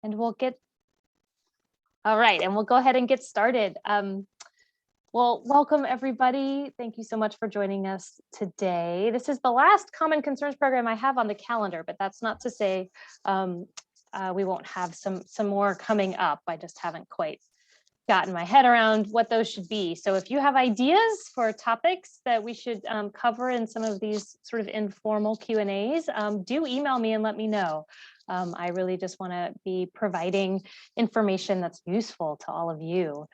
And we'll go ahead and get started. Well, welcome everybody. Thank you so much for joining us today. This is the last Common Concerns program I have on the calendar, but that's not to say we won't have some more coming up. I just haven't quite gotten my head around what those should be. So if you have ideas for topics that we should cover in some of these sort of informal Q&As, do email me and let me know. I really just want to be providing information that's useful to all of you.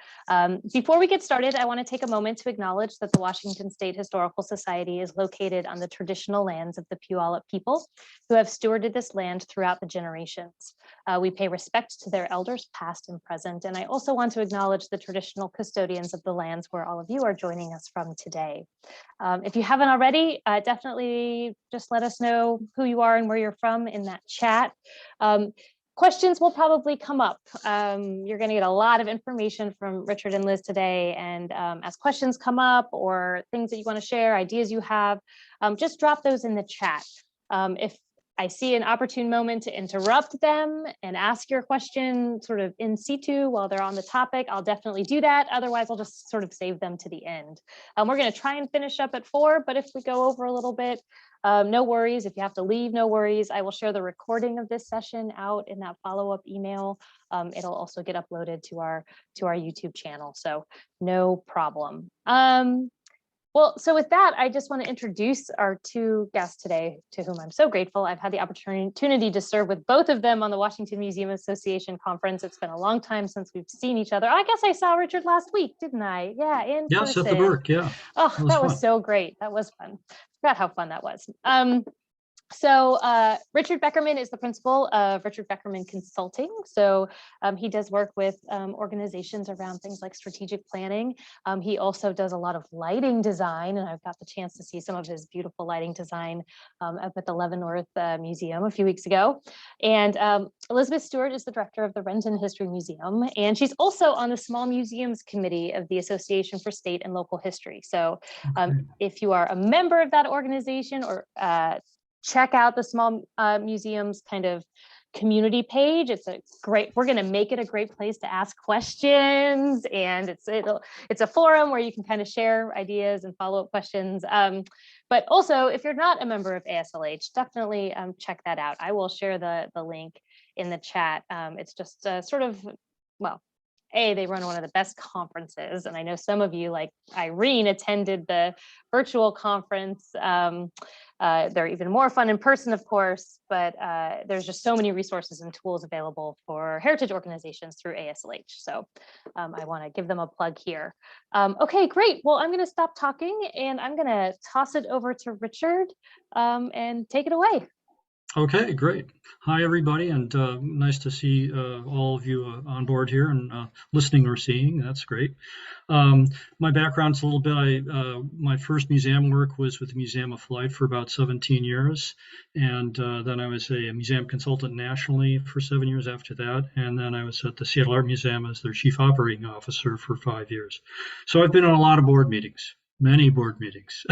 Before we get started, I want to take a moment to acknowledge that the Washington State Historical Society is located on the traditional lands of the Puyallup people who have stewarded this land throughout the generations. We pay respect to their elders past and present, and I also want to acknowledge the traditional custodians of the lands where all of you are joining us from today. If you haven't already, definitely just let us know who you are and where you're from in that chat. Questions will probably come up. You're going to get a lot of information from Richard and Liz today, and as questions come up or things that you want to share, ideas you have, just drop those in the chat. If I see an opportune moment to interrupt them and ask your question sort of in situ while they're on the topic, I'll definitely do that. Otherwise, I'll just sort of save them to the end. We're going to try and finish up at 4, but if we go over a little bit, no worries. If you have to leave, no worries. I will share the recording of this session out in that follow-up email. It'll also get uploaded to our YouTube channel, so no problem. Well, so with that, I just want to introduce our two guests today, to whom I'm so grateful. I've had the opportunity to serve with both of them on the Washington Museum Association conference. It's been a long time since we've seen each other. I guess I saw Richard last week, didn't I? Yeah, in person. Yes, at the Burke, yeah. Oh, that was so great. That was fun. Forgot how fun that was. So Richard Beckerman is the principal of Richard Beckerman Consulting. So he does work with organizations around things like strategic planning. He also does a lot of lighting design, and I've got the chance to see some of his beautiful lighting design up at the Leavenworth Museum a few weeks ago. And Elizabeth Stewart is the director of the Renton History Museum, and she's also on the Small Museums Committee of the Association for State and Local History. So if you are a member of that organization, or check out the Small Museums kind of community page. It's we're going to make it a great place to ask questions, and it's a forum where you can kind of share ideas and follow-up questions. But also, if you're not a member of ASLH, definitely check that out. I will share the link in the chat. It's just sort of, well, they run one of the best conferences, and I know some of you, like Irene, attended the virtual conference. They're even more fun in person, of course, but there's just so many resources and tools available for heritage organizations through ASLH. So I want to give them a plug here. Okay, great. Well, I'm going to stop talking, and I'm going to toss it over to Richard and take it away. Okay, great. Hi, everybody, and nice to see all of you on board here and listening or seeing. That's great. My background's a little bit, my first museum work was with the Museum of Flight for about 17 years, and then I was a museum consultant nationally for 7 years after that, and then I was at the Seattle Art Museum as their chief operating officer for 5 years. So I've been on a lot of board meetings, many board meetings.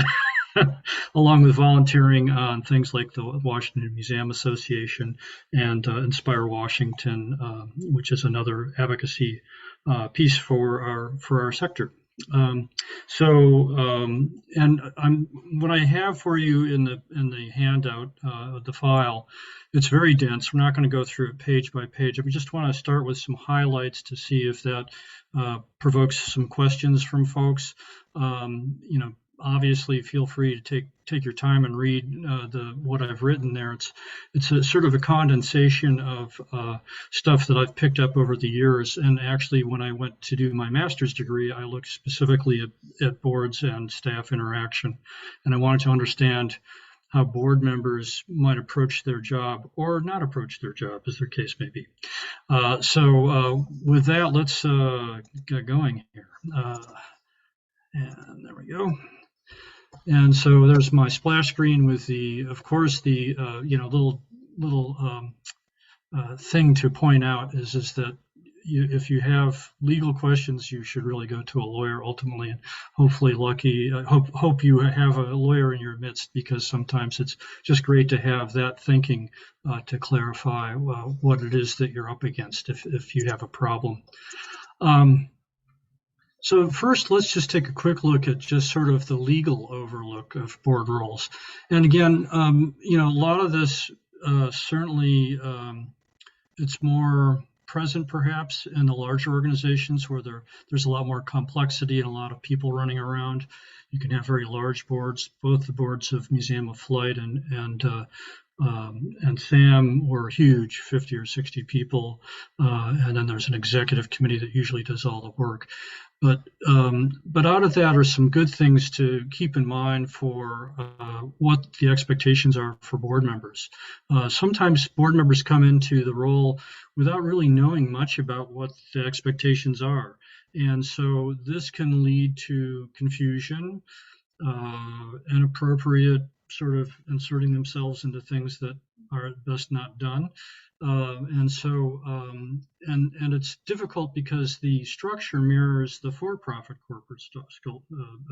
Along with volunteering on things like the Washington Museum Association and Inspire Washington, which is another advocacy piece for our sector. And what I have for you in the handout, the file, it's very dense. We're not going to go through it page by page. I just want to start with some highlights to see if that provokes some questions from folks. Obviously, feel free to take your time and read what I've written there. It's a sort of a condensation of stuff that I've picked up over the years. And actually, when I went to do my master's degree, I looked specifically at boards and staff interaction, and I wanted to understand how board members might approach their job or not approach their job, as their case may be. So with that, let's get going here. And there we go. And so there's my splash screen with of course, the little thing to point out is that if you have legal questions, you should really go to a lawyer ultimately, and hopefully hope you have a lawyer in your midst, because sometimes it's just great to have that thinking to clarify what it is that you're up against if you have a problem. So first, let's just take a quick look at just sort of the legal overlook of board rules. And again, a lot of this certainly it's more present perhaps in the larger organizations where there's a lot more complexity and a lot of people running around. You can have very large boards. Both the boards of Museum of Flight and SAM were huge, 50 or 60 people, and then there's an executive committee that usually does all the work. But out of that are some good things to keep in mind for what the expectations are for board members. Sometimes board members come into the role without really knowing much about what the expectations are. And so this can lead to confusion, inappropriate sort of inserting themselves into things that are best not done. And it's difficult because the structure mirrors the for-profit corporate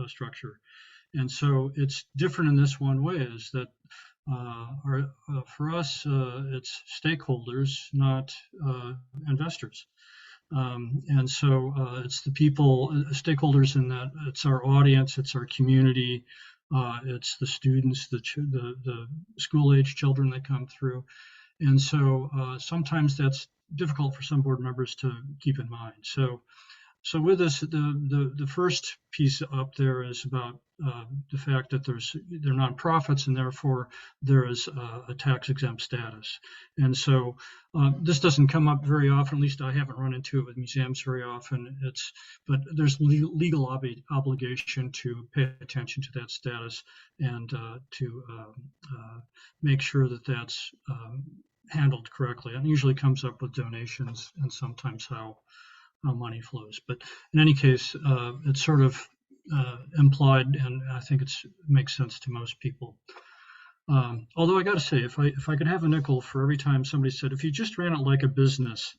structure. And so it's different in this one way, is that for us, it's stakeholders, not investors. And so it's the people, stakeholders in that it's our audience, it's our community, it's the students, the school-age children that come through. And so sometimes that's difficult for some board members to keep in mind. So with this, the first piece up there is about the fact that they're nonprofits, and therefore there is a tax-exempt status. And so this doesn't come up very often. At least I haven't run into it with museums very often. But there's legal obligation to pay attention to that status and to make sure that that's handled correctly. And it usually comes up with donations and sometimes how money flows. But in any case, it's sort of implied, and I think it makes sense to most people. Although I got to say, if I could have a nickel for every time somebody said, if you just ran it like a business,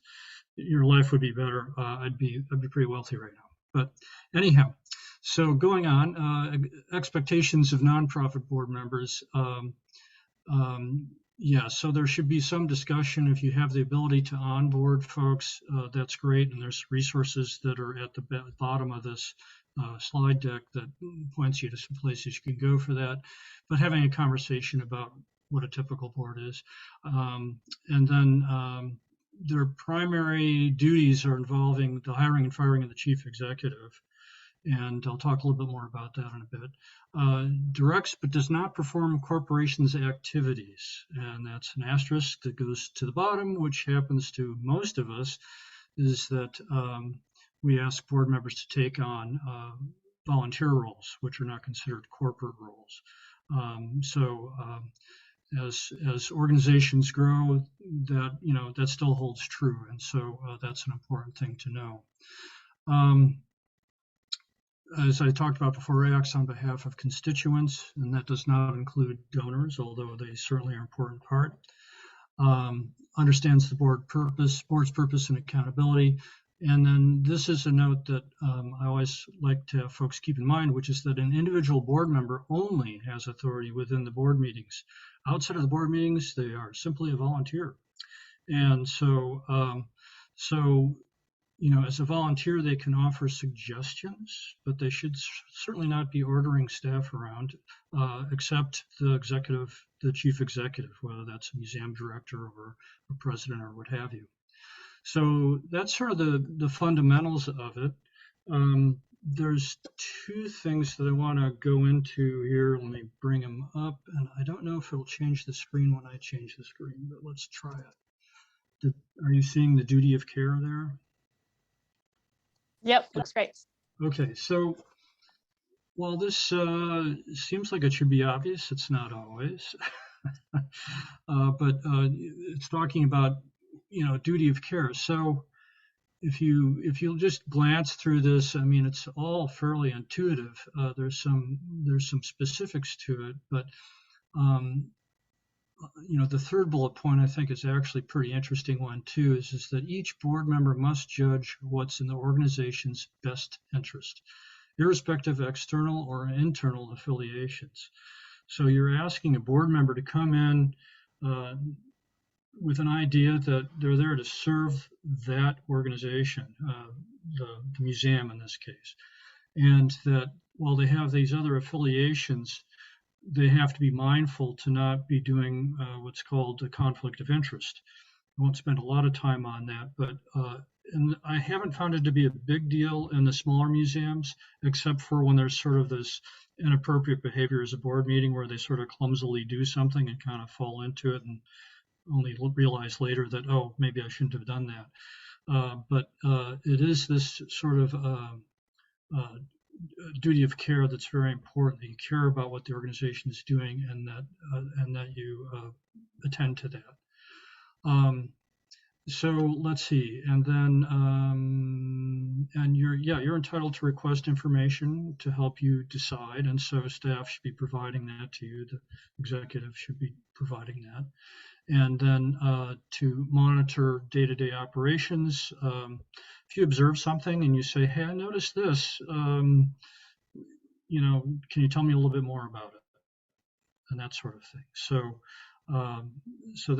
your life would be better, I'd be pretty wealthy right now. But anyhow, so going on, expectations of nonprofit board members. Yeah, so there should be some discussion. If you have the ability to onboard folks, that's great. And there's resources that are at the bottom of this slide deck that points you to some places you can go for that. But having a conversation about what a typical board is. And then their primary duties are involving the hiring and firing of the chief executive. And I'll talk a little bit more about that in a bit. Directs but does not perform corporations' activities. And that's an asterisk that goes to the bottom, which happens to most of us, is that we ask board members to take on volunteer roles, which are not considered corporate roles. As organizations grow, that still holds true. And so that's an important thing to know. As I talked about before, acts on behalf of constituents, and that does not include donors, although they certainly are an important part. Understands the board's purpose and accountability. And then this is a note that I always like to have folks keep in mind, which is that an individual board member only has authority within the board meetings. Outside of the board meetings, they are simply a volunteer. And so as a volunteer, they can offer suggestions, but they should certainly not be ordering staff around, except the chief executive, whether that's a museum director or a president or what have you. So that's sort of the fundamentals of it. There's two things that I want to go into here. Let me bring them up, and I don't know if it'll change the screen when I change the screen, but let's try it. Are you seeing the duty of care there? Yep, looks great. Okay, so while this seems like it should be obvious, it's not always. But it's talking about duty of care. So if you'll just glance through this, I mean, it's all fairly intuitive. There's some specifics to it, but the third bullet point I think is actually a pretty interesting one too, is that each board member must judge what's in the organization's best interest, irrespective of external or internal affiliations. So you're asking a board member to come in with an idea that they're there to serve that organization, the museum in this case, and that while they have these other affiliations, they have to be mindful to not be doing what's called a conflict of interest. I won't spend a lot of time on that, but and I haven't found it to be a big deal in the smaller museums, except for when there's sort of this inappropriate behavior as a board meeting where they sort of clumsily do something and kind of fall into it and only realize later that, oh, maybe I shouldn't have done that. But it is this sort of duty of care that's very important, that you care about what the organization is doing and that you attend to that. So let's see, and then and you're entitled to request information to help you decide, and so staff should be providing that to you. The executive should be providing that, and then to monitor day-to-day operations. If you observe something and you say, "Hey, I noticed this," can you tell me a little bit more about it, and that sort of thing. So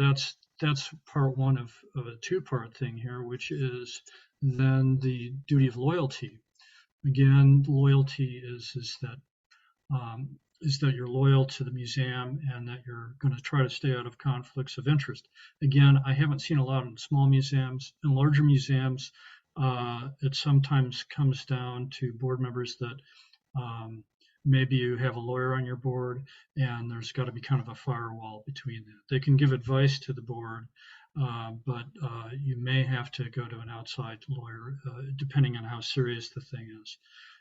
that's part one of a two-part thing here, which is then the duty of loyalty. Again, loyalty is that you're loyal to the museum and that you're going to try to stay out of conflicts of interest. Again, I haven't seen a lot in small museums. In larger museums, it sometimes comes down to board members that maybe you have a lawyer on your board and there's got to be kind of a firewall between that. They can give advice to the board, but you may have to go to an outside lawyer depending on how serious the thing is.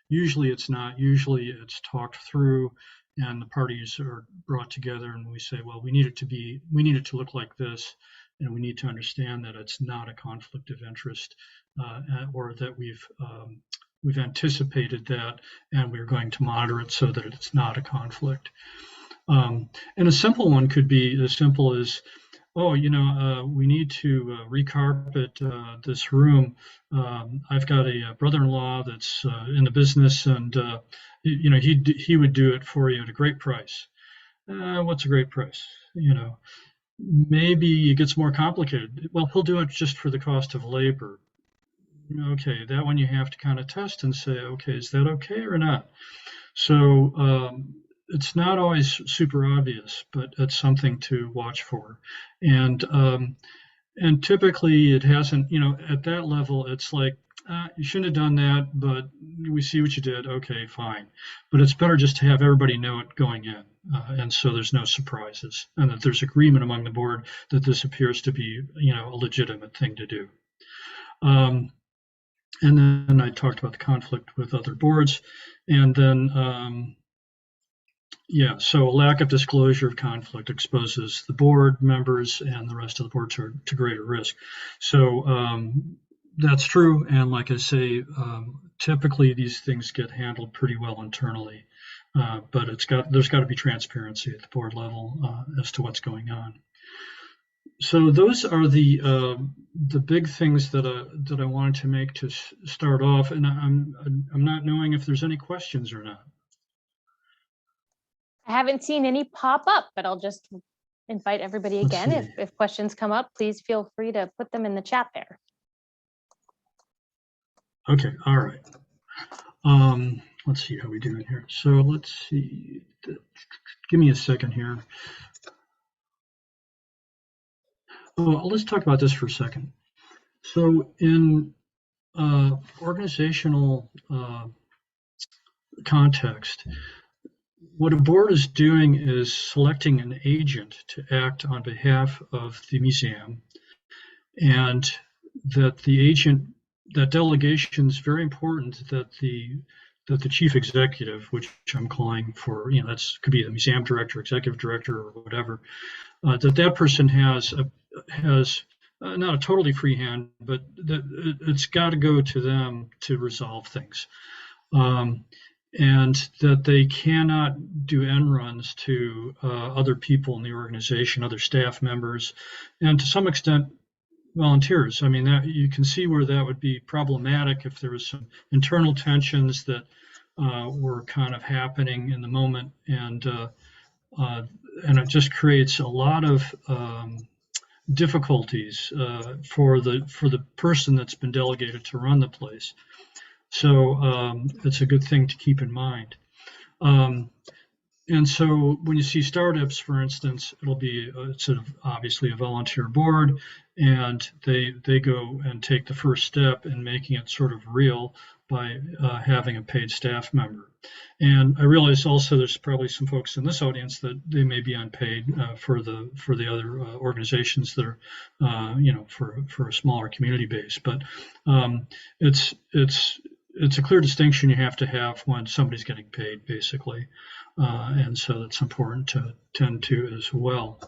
Usually it's not. Usually it's talked through and the parties are brought together and we say, well, we need it to look like this, and we need to understand that it's not a conflict of interest, or that we've anticipated that and we're going to monitor it so that it's not a conflict. And a simple one could be as simple as, oh, we need to recarpet this room. I've got a brother-in-law that's in the business, and he would do it for you at a great price. What's a great price? Maybe it gets more complicated. Well, he'll do it just for the cost of labor. Okay, that one you have to kind of test and say, okay, is that okay or not? So it's not always super obvious, but it's something to watch for. And typically it hasn't, at that level, it's like, you shouldn't have done that, but we see what you did. Okay, fine. But it's better just to have everybody know it going in. And so there's no surprises, and that there's agreement among the board that this appears to be, a legitimate thing to do. And then I talked about the conflict with other boards. And then, so a lack of disclosure of conflict exposes the board members and the rest of the board to greater risk. So that's true. And like I say, typically these things get handled pretty well internally. But there's got to be transparency at the board level as to what's going on. So those are the big things that I wanted to make to start off, and I'm not knowing if there's any questions or not. I haven't seen any pop up, but I'll just invite everybody again. If questions come up, please feel free to put them in the chat there. Okay, all right. Let's see how we do it here. So let's see. Give me a second here. Oh, let's talk about this for a second. So in organizational context, what a board is doing is selecting an agent to act on behalf of the museum, and that the agent, that delegation is very important, that the chief executive, which I'm calling for, that's could be the museum director, executive director, or whatever, that person has not a totally free hand, but it's got to go to them to resolve things. and that they cannot do end runs to other people in the organization, other staff members, and to some extent volunteers. I mean, that you can see where that would be problematic if there was some internal tensions that were kind of happening in the moment, and it just creates a lot of difficulties for the person that's been delegated to run the place. So it's a good thing to keep in mind. And so when you see startups, for instance, it'll be sort of obviously a volunteer board, and they go and take the first step in making it sort of real by having a paid staff member. And I realize also there's probably some folks in this audience that they may be unpaid for the other organizations that are for a smaller community base, but it's a clear distinction you have to have when somebody's getting paid, basically. And so that's important to tend to as well.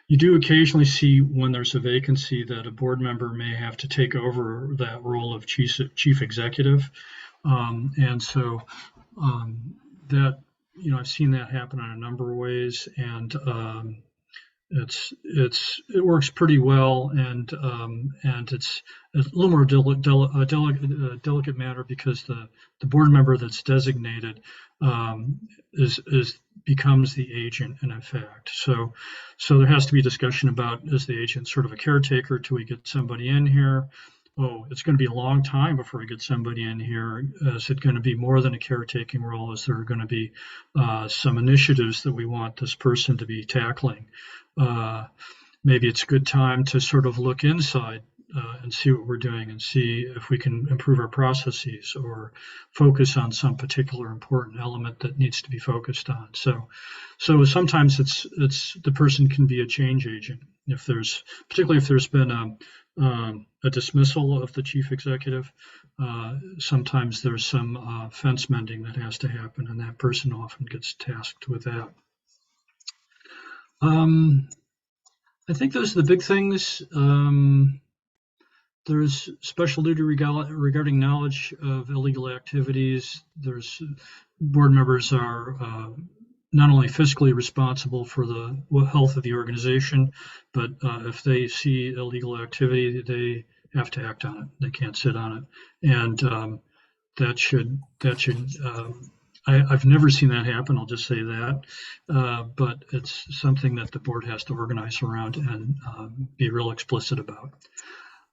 You do occasionally see when there's a vacancy that a board member may have to take over that role of chief executive. And so that, I've seen that happen in a number of ways, and it works pretty well, and it's a little more delicate matter because the board member that's designated becomes the agent in effect. So there has to be discussion about, is the agent sort of a caretaker till we get somebody in here? Oh, it's going to be a long time before we get somebody in here. Is it going to be more than a caretaking role? Is there going to be some initiatives that we want this person to be tackling? Maybe it's a good time to sort of look inside and see what we're doing and see if we can improve our processes or focus on some particular important element that needs to be focused on. So sometimes it's the person can be a change agent particularly if there's been a dismissal of the chief executive. Sometimes there's some fence mending that has to happen, and that person often gets tasked with that. I think those are the big things. There's special duty regarding knowledge of illegal activities. There's board members are not only fiscally responsible for the health of the organization, but if they see illegal activity, they have to act on it. They can't sit on it, and that should. I've never seen that happen. I'll just say that, but it's something that the board has to organize around and be real explicit about.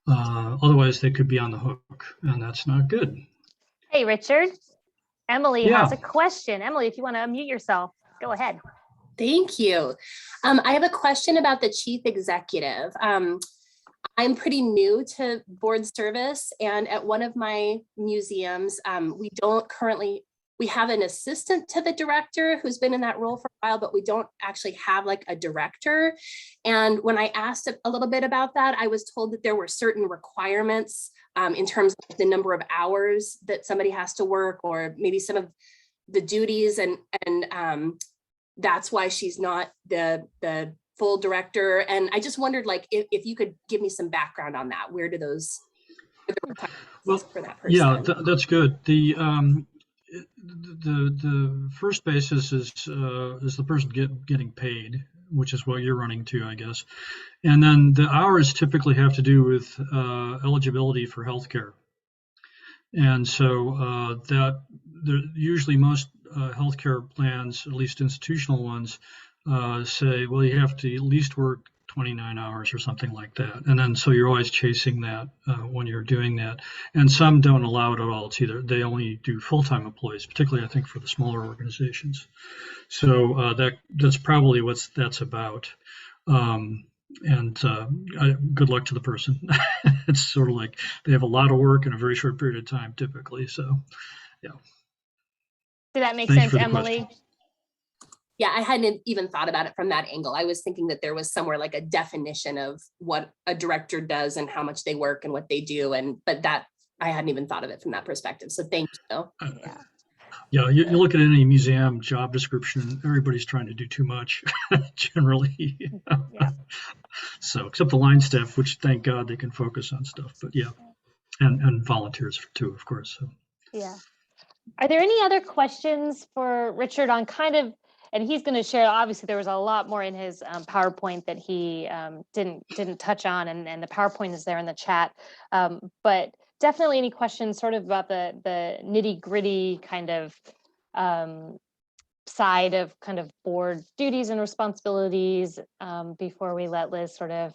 Otherwise, they could be on the hook, and that's not good. Hey, Richard. Emily has a question. Emily, if you want to unmute yourself, go ahead. Thank you. I have a question about the chief executive. I'm pretty new to board service, and at one of my museums, we have an assistant to the director who's been in that role for a while, but we don't actually have like a director. And when I asked a little bit about that, I was told that there were certain requirements in terms of the number of hours that somebody has to work, or maybe some of the duties, and that's why she's not the full director. And I just wondered, like, if you could give me some background on that. Where do those requirements for that person? Yeah, that's good. The first basis is the person getting paid, which is what you're running to, I guess. And then the hours typically have to do with eligibility for healthcare. And so usually most healthcare plans, at least institutional ones, say, well, you have to at least work 29 hours or something like that. And then so you're always chasing that when you're doing that. And some don't allow it at all. It's either they only do full-time employees, particularly I think for the smaller organizations. So that's probably what that's about. And good luck to the person. It's sort of like they have a lot of work in a very short period of time typically. So yeah. Did that make sense, Emily? Question. Yeah, I hadn't even thought about it from that angle. I was thinking that there was somewhere like a definition of what a director does and how much they work and what they do. But that I hadn't even thought of it from that perspective. So thank you. Yeah, you look at any museum job description, everybody's trying to do too much generally. Yeah. So except the line staff, which thank God they can focus on stuff. But yeah, and volunteers too, of course. So. Yeah. Are there any other questions for Richard on kind of, and he's going to share, obviously there was a lot more in his PowerPoint that he didn't touch on, and the PowerPoint is there in the chat. But definitely any questions sort of about the nitty gritty kind of side of kind of board duties and responsibilities before we let Liz sort of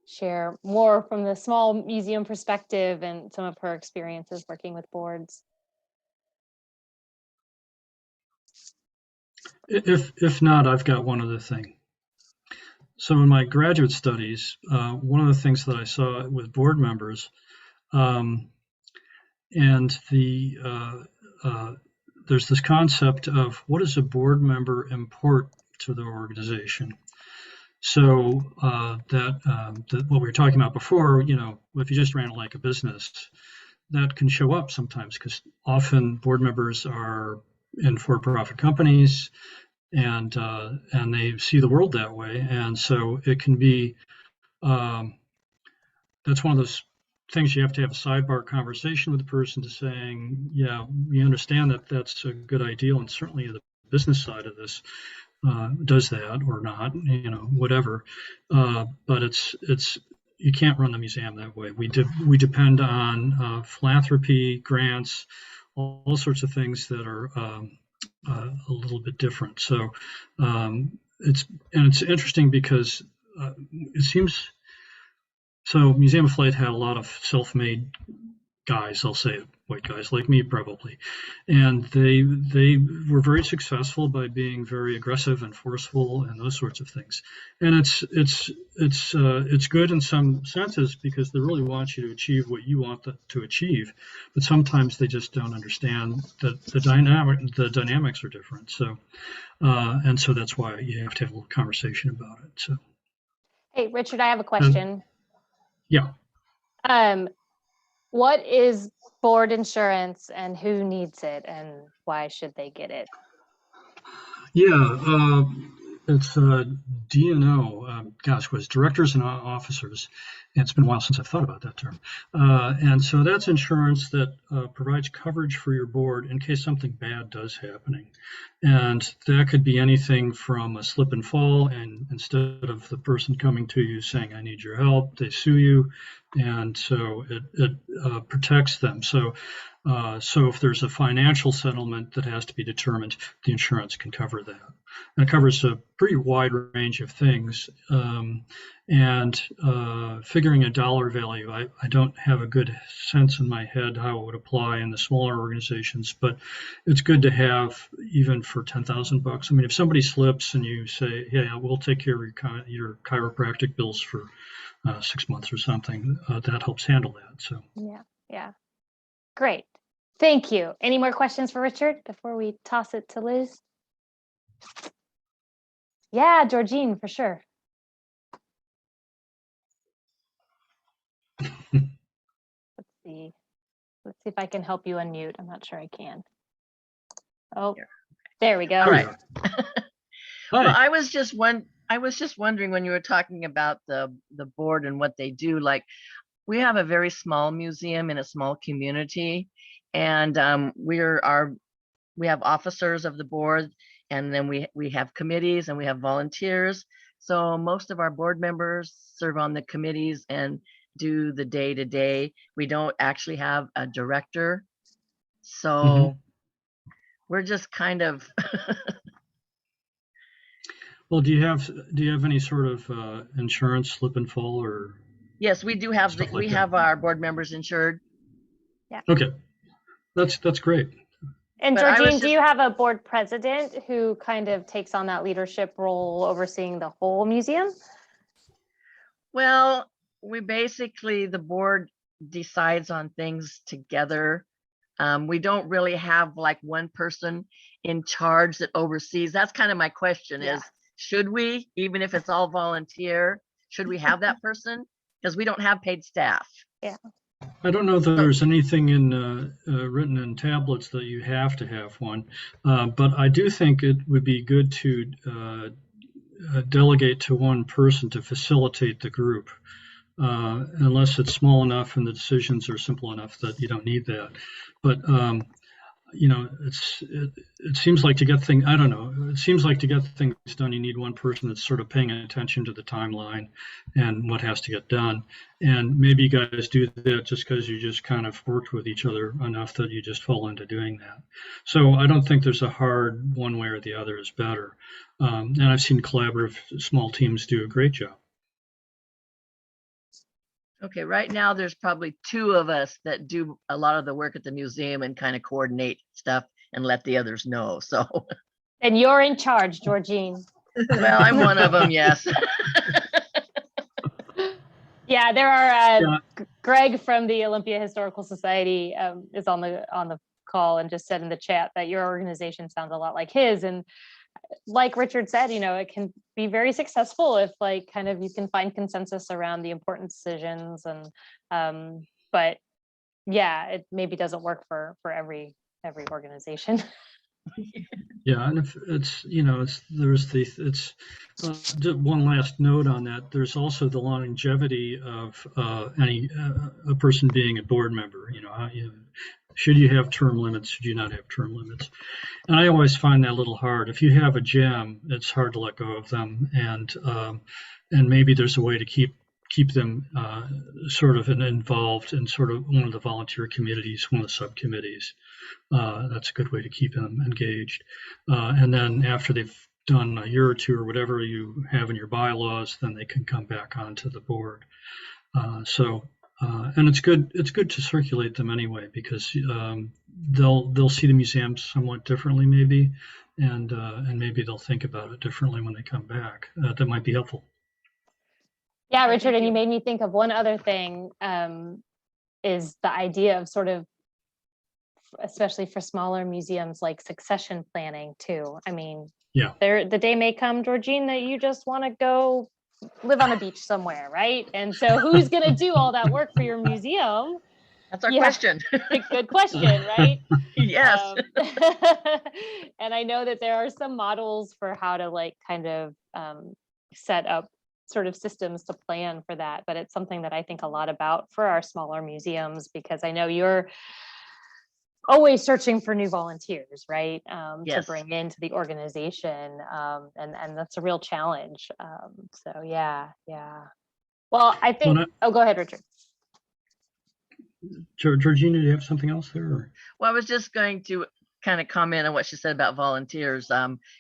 share more from the small museum perspective and some of her experiences working with boards. If not, I've got one other thing. So in my graduate studies, one of the things that I saw with board members, and there's this concept of what does a board member import to the organization? So what we were talking about before, you know, if you just ran it like a business, that can show up sometimes because often board members are in for-profit companies, and they see the world that way, and so it can be that's one of those things you have to have a sidebar conversation with the person to saying, yeah, we understand that that's a good ideal, and certainly the business side of this does that or not, you know, whatever. But it's you can't run the museum that way. We depend on philanthropy, grants, all sorts of things that are a little bit different. So it's interesting because it seems so. Museum of Flight had a lot of self-made guys, I'll say it, white guys like me probably, and they were very successful by being very aggressive and forceful and those sorts of things. And it's good in some senses because they really want you to achieve what you want to achieve, but sometimes they just don't understand that the dynamics are different. So and so that's why you have to have a little conversation about it. So Hey, Richard, I have a question. Yeah. What is board insurance and who needs it and why should they get it? Yeah, it's D&O, gosh, was directors and officers. And it's been a while since I've thought about that term. And so that's insurance that provides coverage for your board in case something bad does happening. And that could be anything from a slip and fall, and instead of the person coming to you saying, I need your help, they sue you. And so it protects them. So if there's a financial settlement that has to be determined, the insurance can cover that. And it covers a pretty wide range of things. And figuring a dollar value, I don't have a good sense in my head how it would apply in the smaller organizations, but it's good to have even for $10,000. I mean, if somebody slips and you say, yeah, we'll take care of your chiropractic bills for 6 months or something, that helps handle that. So yeah, great, thank you. Any more questions for Richard before we toss it to Liz? Yeah, Georgine, for sure. Let's see if I can help you unmute. I'm not sure I can. Oh, there we go. All right. Well, I was just wondering when you were talking about the board and what they do. Like, we have a very small museum in a small community, and we have officers of the board, and then we have committees and we have volunteers. So most of our board members serve on the committees and do the day-to-day. We don't actually have a director, so we're just kind of Well, do you have any sort of insurance, slip and fall, or? Yes, we do have we have our board members insured. Yeah. Okay, that's great. And Georgine, do you have a board president who kind of takes on that leadership role, overseeing the whole museum? Well, the board decides on things together. We don't really have like one person in charge that oversees. That's kind of my question is, should we, even if it's all volunteer, should we have that person? Because we don't have paid staff. Yeah. I don't know that there's anything written in tablets that you have to have one, but I do think it would be good to delegate to one person to facilitate the group, unless it's small enough and the decisions are simple enough that you don't need that. But it seems like to get things, I don't know, it seems like to get things done, you need one person that's sort of paying attention to the timeline and what has to get done. And maybe you guys do that just because you just kind of worked with each other enough that you just fall into doing that. So I don't think there's a hard one way or the other is better. And I've seen collaborative small teams do a great job. Okay, right now there's probably 2 of us that do a lot of the work at the museum and kind of coordinate stuff and let the others know. So, And you're in charge, Georgine. well, I'm one of them, yes. Yeah, there are Yeah. Greg from the Olympia Historical Society is on the call and just said in the chat that your organization sounds a lot like his. And like Richard said, it can be very successful if like kind of you can find consensus around the important decisions. And but yeah, it maybe doesn't work for every organization. Yeah, and if it's just one last note on that. There's also the longevity of a person being a board member. Should you have term limits? Should you not have term limits? And I always find that a little hard. If you have a gem, it's hard to let go of them, and maybe there's a way to keep them sort of involved in sort of one of the volunteer committees, one of the subcommittees. That's a good way to keep them engaged. And then after they've done a year or two or whatever you have in your bylaws, then they can come back onto the board. And it's good to circulate them anyway, because they'll see the museum somewhat differently maybe, and maybe they'll think about it differently when they come back. That might be helpful. Yeah, Richard, and you made me think of one other thing, is the idea of sort of, especially for smaller museums, like succession planning too. I mean, yeah, the day may come, Georgine, that you just want to go live on a beach somewhere, right? And so who's going to do all that work for your museum? That's our question. Good question, right? Yes. And I know that there are some models for how to like kind of set up sort of systems to plan for that, but it's something that I think a lot about for our smaller museums, because I know you're always searching for new volunteers, right? Yes. To bring into the organization. And that's a real challenge. So yeah. Well, I think, go ahead, Richard. Georgina, do you have something else there? Or? Well, I was just going to kind of comment on what she said about volunteers.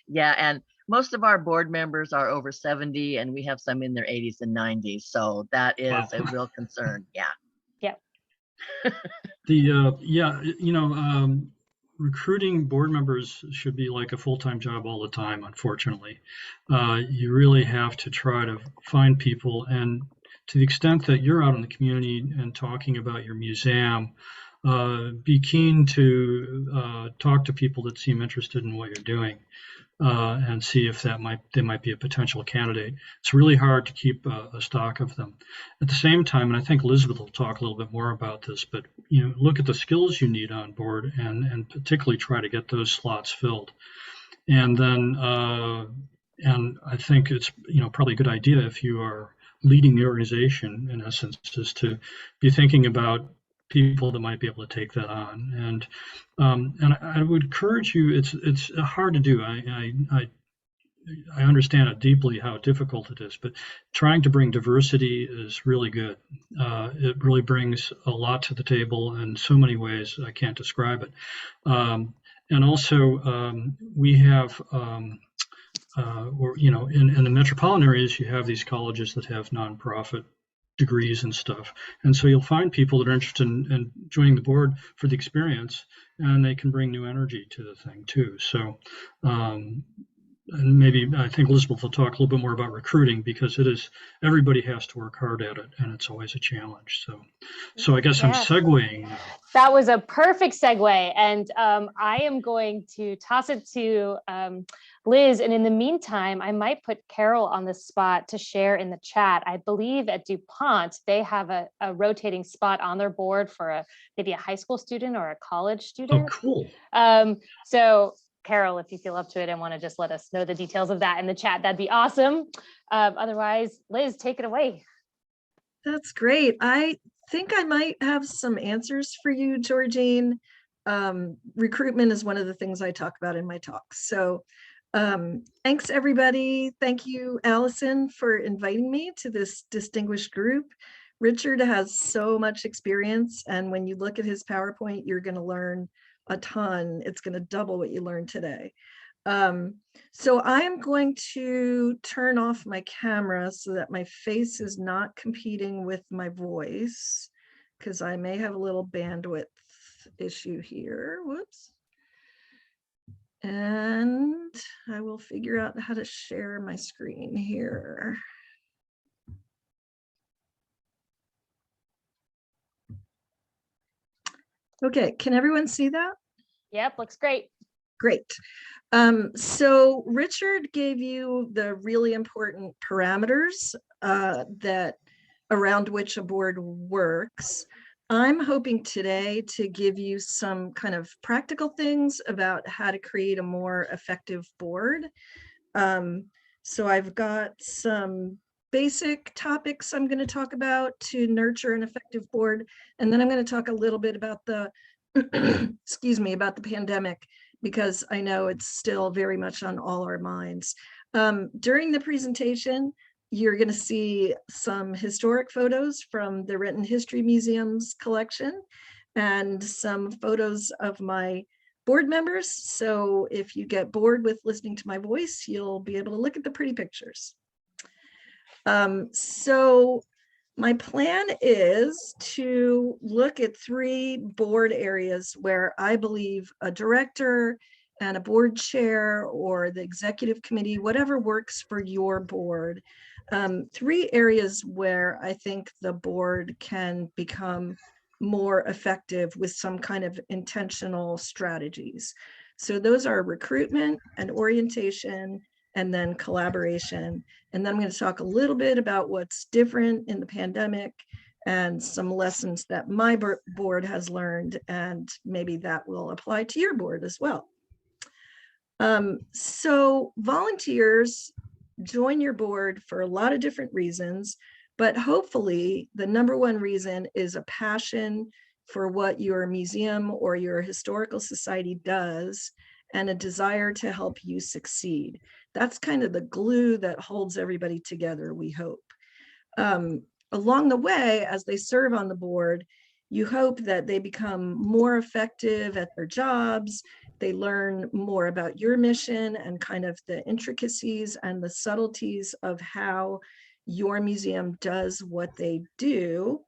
Yeah, and most of our board members are over 70, and we have some in their 80s and 90s. So that is a real concern. Yeah. Recruiting board members should be like a full-time job all the time, unfortunately. You really have to try to find people, and to the extent that you're out in the community and talking about your museum, be keen to talk to people that seem interested in what you're doing. And see if they might be a potential candidate. It's really hard to keep a stock of them. At the same time, and I think Elizabeth will talk a little bit more about this, but look at the skills you need on board, and particularly try to get those slots filled. And then, and I think it's probably a good idea if you are leading the organization, in essence, is to be thinking about people that might be able to take that on, and I would encourage you. It's hard to do. I understand it deeply how difficult it is, but trying to bring diversity is really good. It really brings a lot to the table in so many ways I can't describe it. And also we have. In the metropolitan areas, you have these colleges that have nonprofit degrees and stuff, and so you'll find people that are interested in joining the board for the experience, and they can bring new energy to the thing too. So and maybe I think Elizabeth will talk a little bit more about recruiting, because everybody has to work hard at it, and it's always a challenge. So I guess I'm segueing. That was a perfect segue, and I am going to toss it to Liz, and in the meantime, I might put Carol on the spot to share in the chat. I believe at DuPont, they have a rotating spot on their board for maybe a high school student or a college student. Oh, cool. So Carol, if you feel up to it and want to just let us know the details of that in the chat, that'd be awesome. Otherwise, Liz, take it away. That's great. I think I might have some answers for you, Georgine. recruitment is one of the things I talk about in my talks. So thanks everybody. Thank you, Allison, for inviting me to this distinguished group. Richard has so much experience, and when you look at his PowerPoint, you're going to learn a ton. It's going to double what you learned today. So I'm going to turn off my camera so that my face is not competing with my voice, because I may have a little bandwidth issue here. Whoops. And I will figure out how to share my screen here. Okay, can everyone see that? Yep, looks great. Great. So Richard gave you the really important parameters that around which a board works. I'm hoping today to give you some kind of practical things about how to create a more effective board. So I've got some basic topics I'm going to talk about to nurture an effective board, and then I'm going to talk a little bit about the excuse me, about the pandemic, because I know it's still very much on all our minds. During the presentation, you're going to see some historic photos from the Renton History Museum's collection and some photos of my board members. So if you get bored with listening to my voice, you'll be able to look at the pretty pictures. So my plan is to look at 3 board areas where I believe a director and a board chair or the executive committee, whatever works for your board, 3 areas where I think the board can become more effective with some kind of intentional strategies. So those are recruitment and orientation, and then collaboration. And then I'm going to talk a little bit about what's different in the pandemic and some lessons that my board has learned, and maybe that will apply to your board as well. So volunteers join your board for a lot of different reasons, but hopefully the #1 reason is a passion for what your museum or your historical society does and a desire to help you succeed. That's kind of the glue that holds everybody together, we hope. Along the way, as they serve on the board, you hope that they become more effective at their jobs. They learn more about your mission and kind of the intricacies and the subtleties of how your museum does what they do.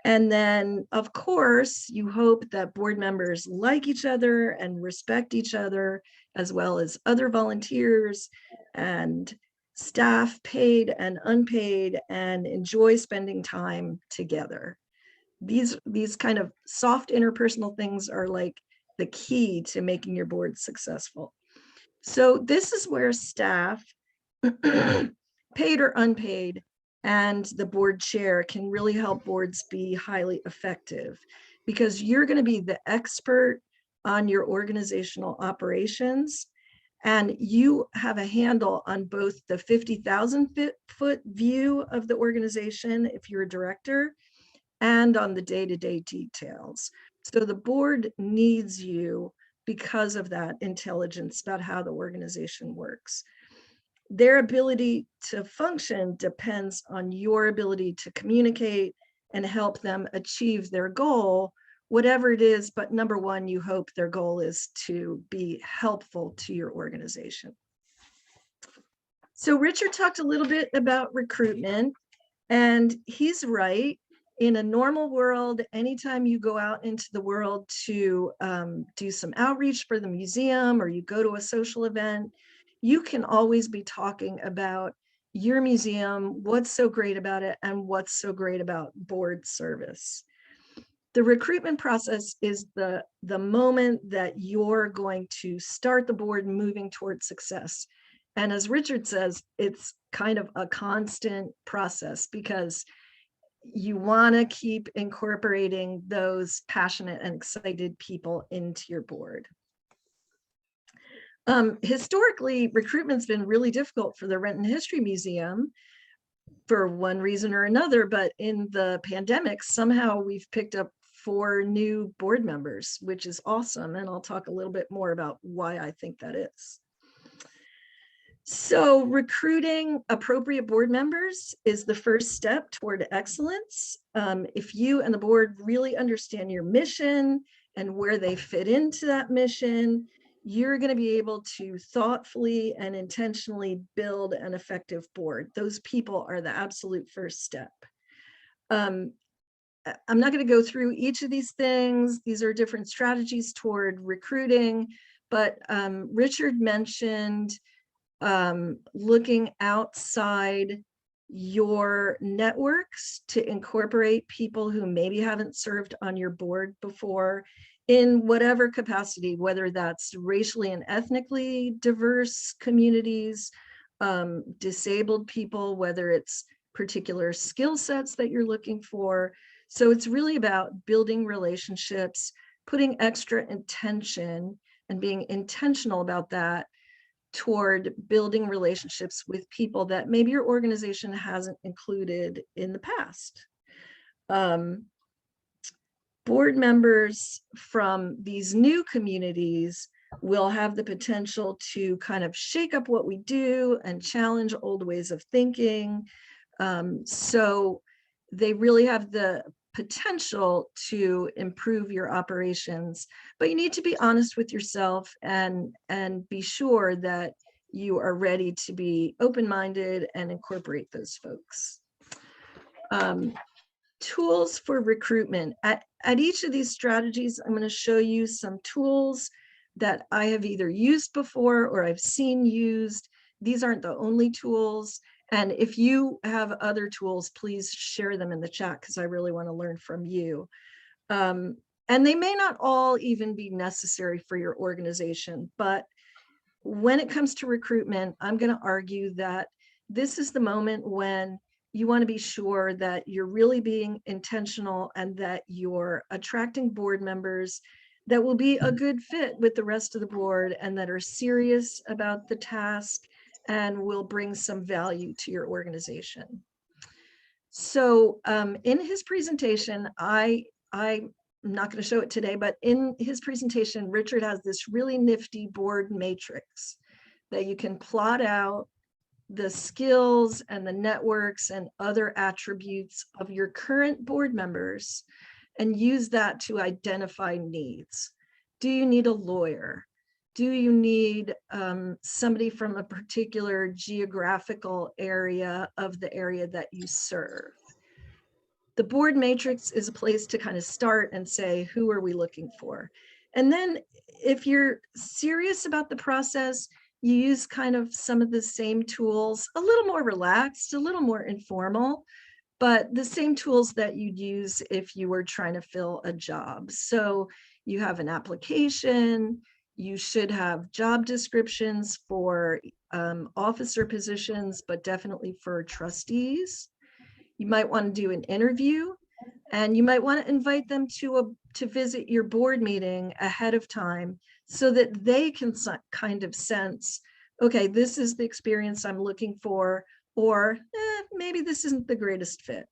And then, of course, you hope that board members like each other and respect each other, as well as other volunteers and staff, paid and unpaid, and enjoy spending time together. These kind of soft interpersonal things are like the key to making your board successful. So this is where staff, paid or unpaid, and the board chair can really help boards be highly effective, because you're going to be the expert on your organizational operations, and you have a handle on both the 50,000-foot view of the organization if you're a director, and on the day-to-day details. So the board needs you because of that intelligence about how the organization works. Their ability to function depends on your ability to communicate and help them achieve their goal, whatever it is. But #1, you hope their goal is to be helpful to your organization. So Richard talked a little bit about recruitment, and he's right. In a normal world, anytime you go out into the world to do some outreach for the museum, or you go to a social event, you can always be talking about your museum, what's so great about it, and what's so great about board service. The recruitment process is the moment that you're going to start the board moving towards success. And as Richard says, it's kind of a constant process, because you want to keep incorporating those passionate and excited people into your board. Historically, recruitment's been really difficult for the Renton History Museum for one reason or another, but in the pandemic, somehow we've picked up for new board members, which is awesome. And I'll talk a little bit more about why I think that is. So recruiting appropriate board members is the first step toward excellence. If you and the board really understand your mission and where they fit into that mission, you're going to be able to thoughtfully and intentionally build an effective board. Those people are the absolute first step. I'm not going to go through each of these things. These are different strategies toward recruiting, but Richard mentioned looking outside your networks to incorporate people who maybe haven't served on your board before in whatever capacity, whether that's racially and ethnically diverse communities, disabled people, whether it's particular skill sets that you're looking for. So it's really about building relationships, putting extra intention and being intentional about that toward building relationships with people that maybe your organization hasn't included in the past. Board members from these new communities will have the potential to kind of shake up what we do and challenge old ways of thinking. So they really have the potential to improve your operations, but you need to be honest with yourself and be sure that you are ready to be open-minded and incorporate those folks. Tools for recruitment. At each of these strategies, I'm going to show you some tools that I have either used before or I've seen used. These aren't the only tools. And if you have other tools, please share them in the chat because I really want to learn from you. And they may not all even be necessary for your organization, but when it comes to recruitment, I'm going to argue that this is the moment when you want to be sure that you're really being intentional and that you're attracting board members that will be a good fit with the rest of the board and that are serious about the task and will bring some value to your organization. So in his presentation, I'm not going to show it today, but in his presentation, Richard has this really nifty board matrix that you can plot out the skills and the networks and other attributes of your current board members and use that to identify needs. Do you need a lawyer? Do you need somebody from a particular geographical area of the area that you serve? The board matrix is a place to kind of start and say, who are we looking for? And then if you're serious about the process, you use kind of some of the same tools, a little more relaxed, a little more informal, but the same tools that you'd use if you were trying to fill a job. So you have an application, you should have job descriptions for officer positions, but definitely for trustees. You might want to do an interview and you might want to invite them to visit your board meeting ahead of time so that they can kind of sense, okay, this is the experience I'm looking for, or maybe this isn't the greatest fit.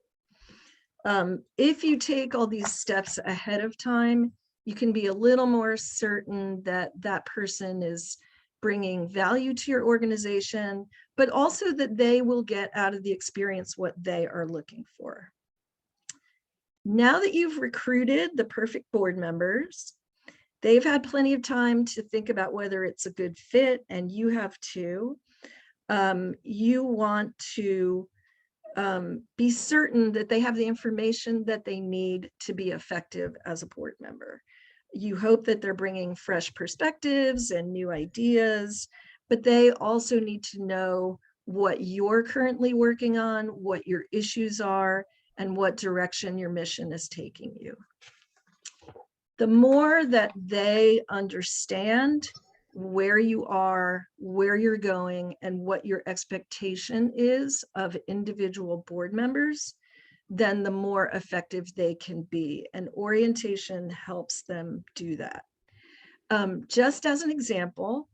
If you take all these steps ahead of time, you can be a little more certain that that person is bringing value to your organization, but also that they will get out of the experience what they are looking for. Now that you've recruited the perfect board members, they've had plenty of time to think about whether it's a good fit, and you have too. You want to be certain that they have the information that they need to be effective as a board member. You hope that they're bringing fresh perspectives and new ideas, but they also need to know what you're currently working on, what your issues are, and what direction your mission is taking you. The more that they understand where you are, where you're going, and what your expectation is of individual board members, then the more effective they can be. And orientation helps them do that. Just as an example,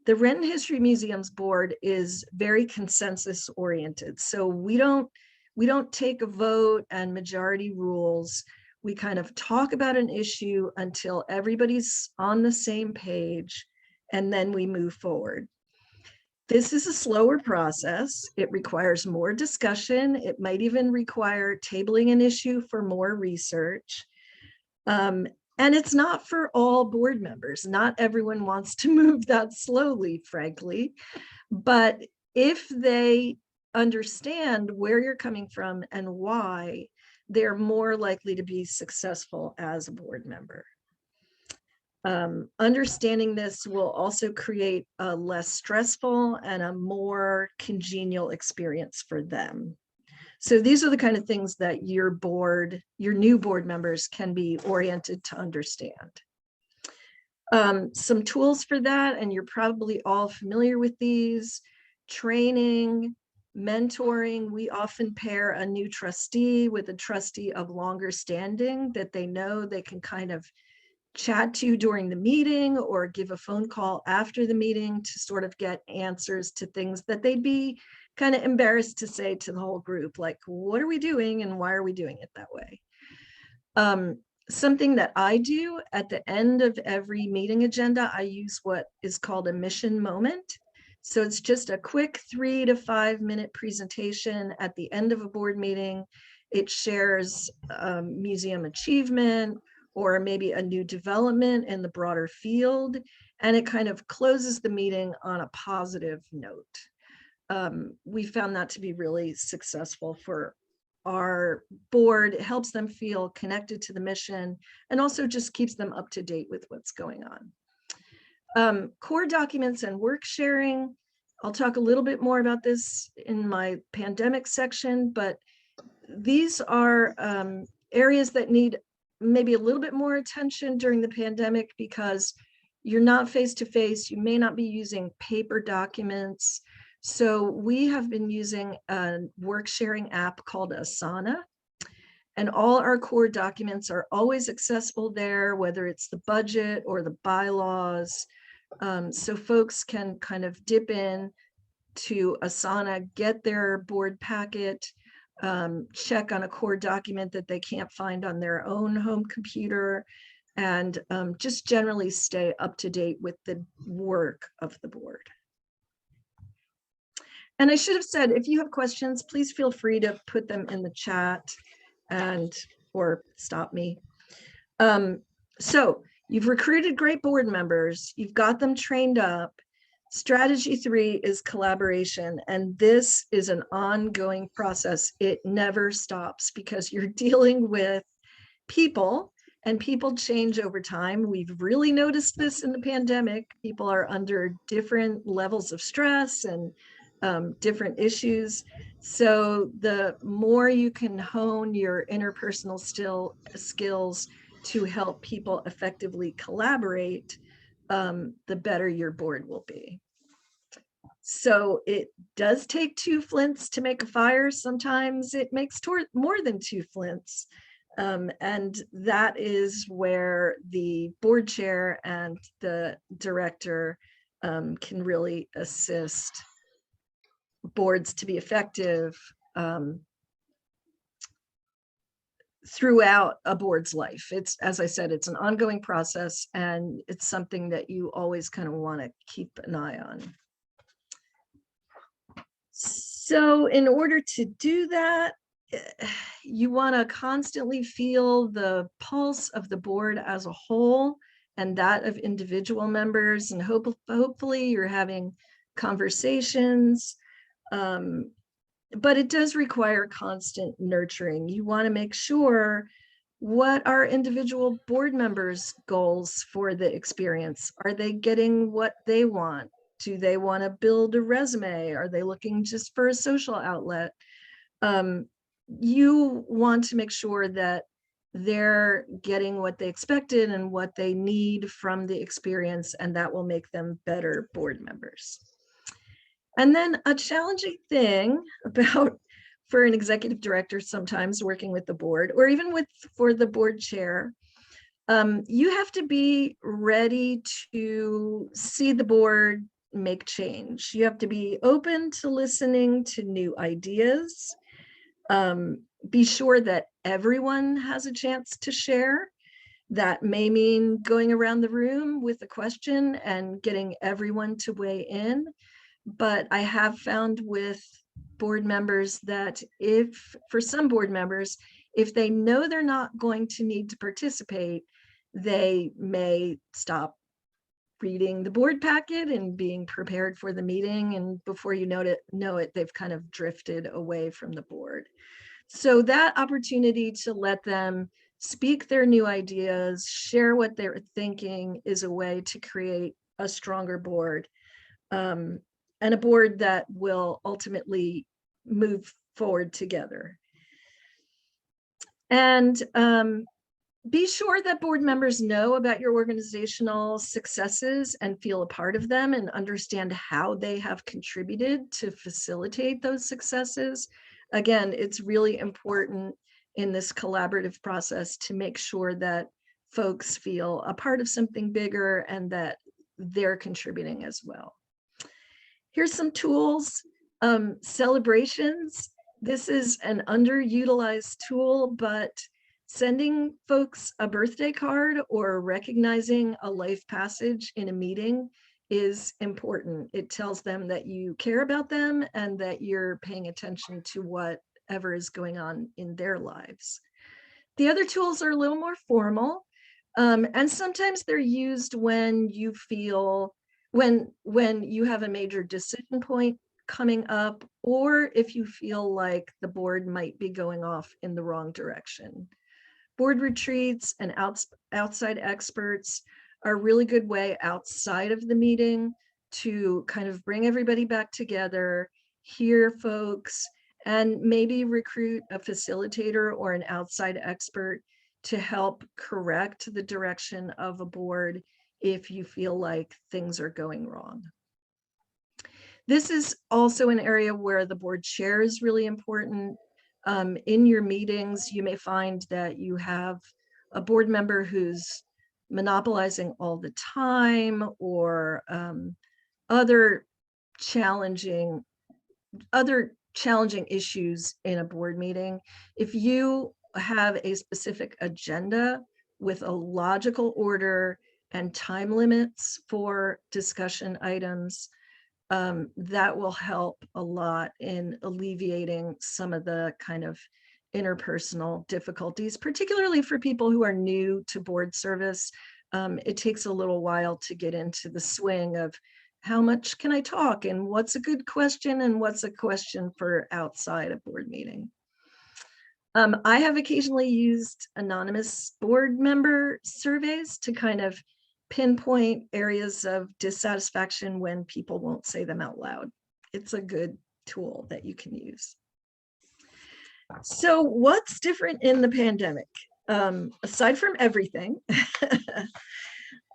the Renton History Museum's board is very consensus oriented. So we don't take a vote and majority rules. We kind of talk about an issue until everybody's on the same page, and then we move forward. This is a slower process. It requires more discussion. It might even require tabling an issue for more research. And it's not for all board members. Not everyone wants to move that slowly, frankly. But if they understand where you're coming from and why, they're more likely to be successful as a board member. Understanding this will also create a less stressful and a more congenial experience for them. So these are the kind of things that your new board members can be oriented to understand. Some tools for that, and you're probably all familiar with these: training, mentoring. We often pair a new trustee with a trustee of longer standing that they know they can kind of chat to during the meeting or give a phone call after the meeting to sort of get answers to things that they'd be kind of embarrassed to say to the whole group, like, what are we doing and why are we doing it that way? Something that I do at the end of every meeting agenda, I use what is called a mission moment. So it's just a quick 3 to 5 minute presentation at the end of a board meeting. It shares museum achievement or maybe a new development in the broader field, and it kind of closes the meeting on a positive note. We found that to be really successful for our board. It helps them feel connected to the mission and also just keeps them up to date with what's going on. Core documents and work sharing. I'll talk a little bit more about this in my pandemic section, but these are areas that need maybe a little bit more attention during the pandemic because you're not face to face. You may not be using paper documents. So we have been using a work sharing app called Asana, and all our core documents are always accessible there, whether it's the budget or the bylaws. So folks can kind of dip in to Asana, get their board packet, check on a core document that they can't find on their own home computer, and just generally stay up to date with the work of the board. And I should have said, if you have questions, please feel free to put them in the chat or stop me. So you've recruited great board members, you've got them trained up. Strategy 3 is collaboration, and this is an ongoing process. It never stops because you're dealing with people, and people change over time. We've really noticed this in the pandemic. People are under different levels of stress and different issues. So the more you can hone your interpersonal skills to help people effectively collaborate, the better your board will be. So it does take 2 flints to make a fire. Sometimes it makes more than 2 flints. And that is where the board chair and the director can really assist boards to be effective throughout a board's life. It's, as I said, it's an ongoing process, and it's something that you always kind of want to keep an eye on. So in order to do that, you want to constantly feel the pulse of the board as a whole and that of individual members, and hopefully you're having conversations. But it does require constant nurturing. You want to make sure, what are individual board members' goals for the experience? Are they getting what they want? Do they want to build a resume? Are they looking just for a social outlet? You want to make sure that they're getting what they expected and what they need from the experience, and that will make them better board members. And then a challenging thing for an executive director sometimes working with the board, or even for the board chair, you have to be ready to see the board make change. You have to be open to listening to new ideas. be sure that everyone has a chance to share. That may mean going around the room with a question and getting everyone to weigh in. But I have found with board members that for some board members, if they know they're not going to need to participate, they may stop reading the board packet and being prepared for the meeting. And before you know it, they've kind of drifted away from the board. So that opportunity to let them speak their new ideas, share what they're thinking, is a way to create a stronger board, and a board that will ultimately move forward together. And be sure that board members know about your organizational successes and feel a part of them and understand how they have contributed to facilitate those successes. Again, it's really important in this collaborative process to make sure that folks feel a part of something bigger and that they're contributing as well. Here's some tools. Celebrations. This is an underutilized tool, but sending folks a birthday card or recognizing a life passage in a meeting is important. It tells them that you care about them and that you're paying attention to whatever is going on in their lives. The other tools are a little more formal, and sometimes they're used when you feel, when you have a major decision point coming up, or if you feel like the board might be going off in the wrong direction. Board retreats and outside experts are a really good way outside of the meeting to kind of bring everybody back together, hear folks, and maybe recruit a facilitator or an outside expert to help correct the direction of a board if you feel like things are going wrong. This is also an area where the board chair is really important. In your meetings, you may find that you have a board member who's monopolizing all the time, or other challenging issues in a board meeting. If you have a specific agenda with a logical order and time limits for discussion items, that will help a lot in alleviating some of the kind of interpersonal difficulties, particularly for people who are new to board service. It takes a little while to get into the swing of how much can I talk and what's a good question and what's a question for outside a board meeting. I have occasionally used anonymous board member surveys to kind of pinpoint areas of dissatisfaction when people won't say them out loud. It's a good tool that you can use. So what's different in the pandemic? Aside from everything,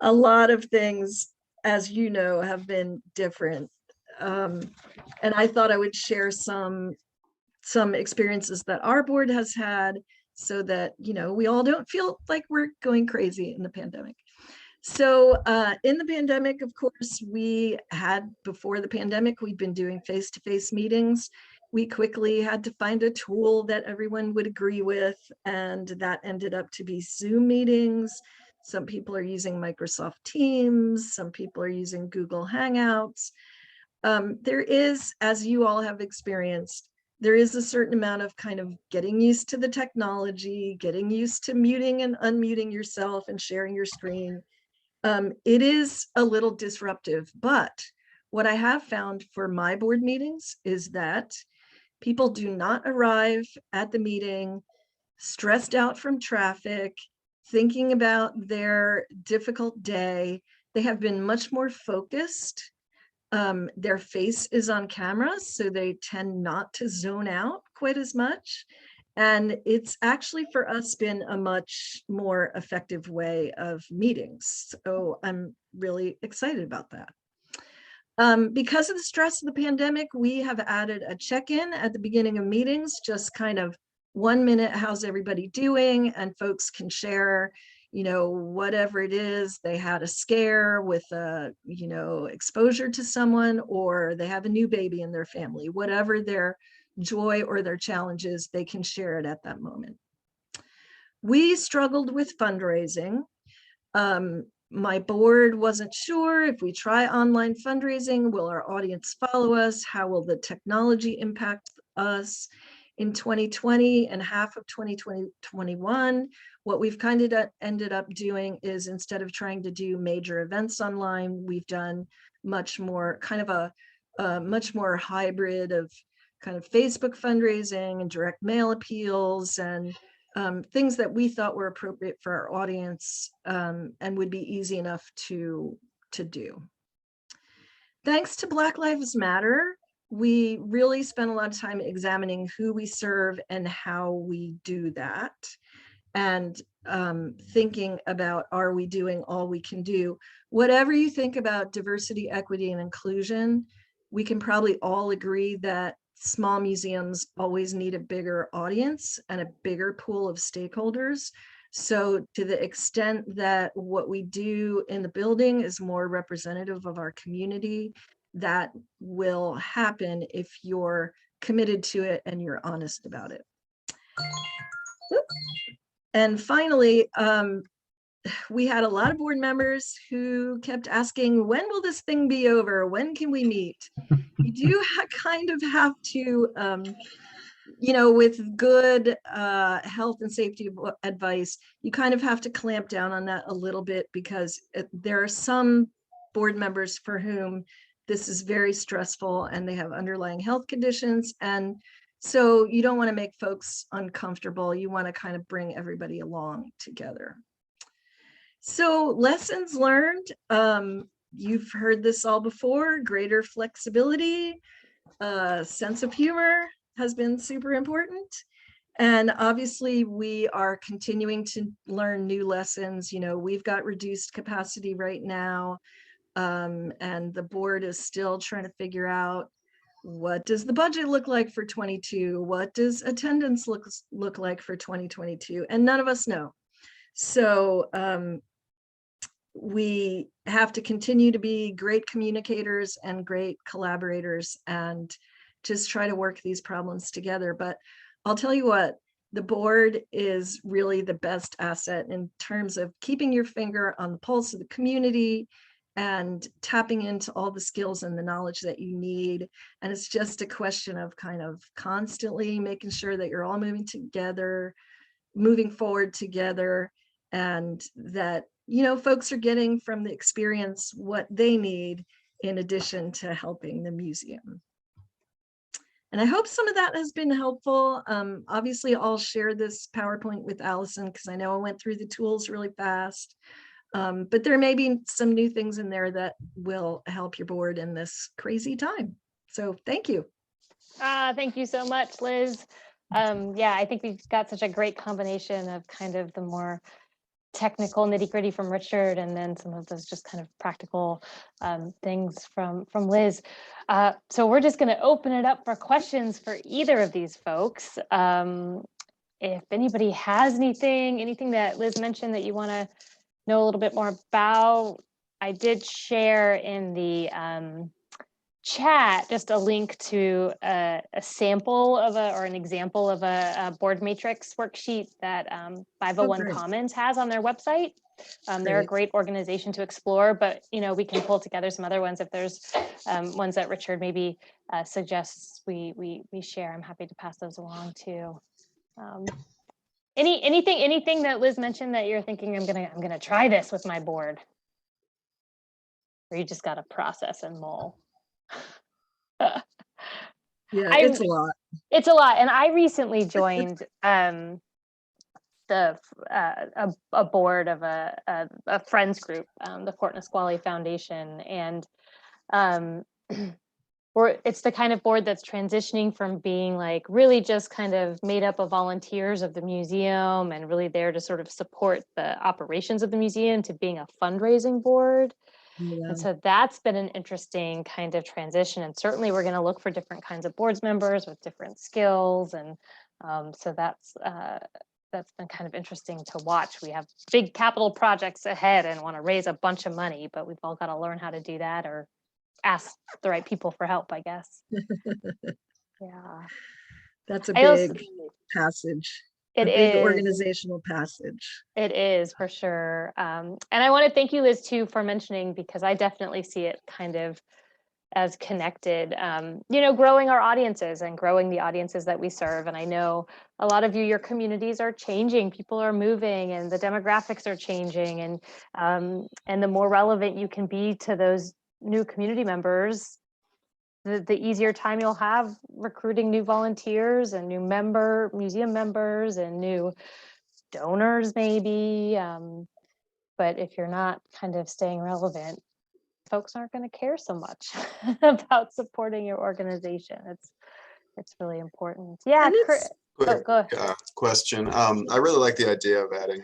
a lot of things, as you know, have been different. And I thought I would share some experiences that our board has had so that, you know, we all don't feel like we're going crazy in the pandemic. So in the pandemic, of course, before the pandemic, we'd been doing face-to-face meetings. We quickly had to find a tool that everyone would agree with, and that ended up to be Zoom meetings. Some people are using Microsoft Teams, some people are using Google Hangouts. There is, as you all have experienced, there is a certain amount of kind of getting used to the technology, getting used to muting and unmuting yourself and sharing your screen. It is a little disruptive, but what I have found for my board meetings is that people do not arrive at the meeting stressed out from traffic, thinking about their difficult day. They have been much more focused. Their face is on camera, so they tend not to zone out quite as much. And it's actually for us been a much more effective way of meetings. So I'm really excited about that. Because of the stress of the pandemic, we have added a check-in at the beginning of meetings, just kind of 1 minute, how's everybody doing? And folks can share, you know, whatever it is, they had a scare with a, you know, exposure to someone, or they have a new baby in their family, whatever their joy or their challenges, they can share it at that moment. We struggled with fundraising. My board wasn't sure if we try online fundraising, will our audience follow us? How will the technology impact us? In 2020 and half of 2021, what we've kind of ended up doing is, instead of trying to do major events online, we've done much more kind of a much more hybrid of kind of Facebook fundraising and direct mail appeals and things that we thought were appropriate for our audience and would be easy enough to do. Thanks to Black Lives Matter, we really spent a lot of time examining who we serve and how we do that, and thinking about, are we doing all we can do? Whatever you think about diversity, equity, and inclusion, we can probably all agree that small museums always need a bigger audience and a bigger pool of stakeholders. So to the extent that what we do in the building is more representative of our community, that will happen if you're committed to it and you're honest about it. And finally, we had a lot of board members who kept asking, when will this thing be over? When can we meet? You do kind of have to, you know, with good health and safety advice, you kind of have to clamp down on that a little bit, because there are some board members for whom this is very stressful and they have underlying health conditions. And so you don't want to make folks uncomfortable. You want to kind of bring everybody along together. So lessons learned, you've heard this all before: greater flexibility, sense of humor has been super important. And obviously we are continuing to learn new lessons. You know, we've got reduced capacity right now. And the board is still trying to figure out, what does the budget look like for 22? What does attendance look like for 2022? And none of us know. So we have to continue to be great communicators and great collaborators and just try to work these problems together. But I'll tell you what, the board is really the best asset in terms of keeping your finger on the pulse of the community and tapping into all the skills and the knowledge that you need. And it's just a question of kind of constantly making sure that you're all moving together, moving forward together, and that, you know, folks are getting from the experience what they need in addition to helping the museum. And I hope some of that has been helpful. Obviously, I'll share this PowerPoint with Allison because I know I went through the tools really fast. But there may be some new things in there that will help your board in this crazy time. So thank you. Thank you so much, Liz. Yeah, I think we've got such a great combination of kind of the more technical nitty-gritty from Richard, and then some of those just kind of practical things from Liz. So we're just going to open it up for questions for either of these folks. If anybody has anything that Liz mentioned that you want to know a little bit more about, I did share in the chat just a link to a sample of or an example of a board matrix worksheet that 501 Commons has on their website. They're a great organization to explore, but you know, we can pull together some other ones if there's ones that Richard maybe suggests we share. I'm happy to pass those along too. Anything that Liz mentioned that you're thinking, I'm gonna try this with my board, or you just got to process and mull? Yeah, it's a lot. It's a lot, and I recently joined a board of a friends group, the Fort Nisqually Foundation, and it's the kind of board that's transitioning from being like really just kind of made up of volunteers of the museum and really there to sort of support the operations of the museum to being a fundraising board. Yeah. And so that's been an interesting kind of transition. And certainly we're going to look for different kinds of boards members with different skills. And so that's been kind of interesting to watch. We have big capital projects ahead and want to raise a bunch of money, but we've all got to learn how to do that or ask the right people for help, I guess. Yeah. That's a I also, big passage, a it big is. organizational passage. It is for sure. And I want to thank you, Liz, too, for mentioning, because I definitely see it kind of as connected, growing our audiences and growing the audiences that we serve. And I know a lot of you, your communities are changing, people are moving, and the demographics are changing. And the more relevant you can be to those new community members, the easier time you'll have recruiting new volunteers and new museum members and new donors maybe. But if you're not kind of staying relevant, folks aren't going to care so much about supporting your organization. It's really important. Yeah, And it's go ahead. Question. I really like the idea of adding